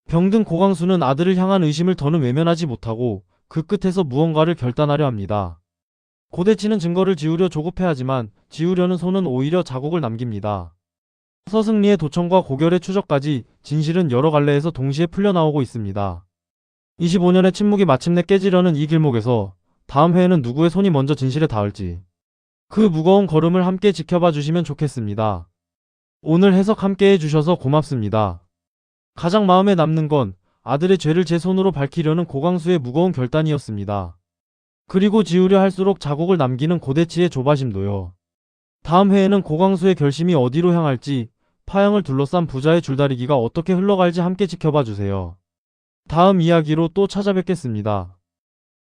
병든 고광수는 아들을 향한 의심을 더는 외면하지 못하고 그 끝에서 무언가를 결단하려 합니다. 고대치는 증거를 지우려 조급해하지만 지우려는 손은 오히려 자국을 남깁니다. 서승리의 도청과 고결의 추적까지 진실은 여러 갈래에서 동시에 풀려나오고 있습니다. 25년의 침묵이 마침내 깨지려는 이 길목에서 다음 회에는 누구의 손이 먼저 진실에 닿을지 그 무거운 걸음을 함께 지켜봐 주시면 좋겠습니다. 오늘 해석 함께 해주셔서 고맙습니다. 가장 마음에 남는 건 아들의 죄를 제 손으로 밝히려는 고광수의 무거운 결단이었습니다. 그리고 지우려 할수록 자국을 남기는 고대치의 조바심도요. 다음 회에는 고광수의 결심이 어디로 향할지, 파양을 둘러싼 부자의 줄다리기가 어떻게 흘러갈지 함께 지켜봐 주세요. 다음 이야기로 또 찾아뵙겠습니다.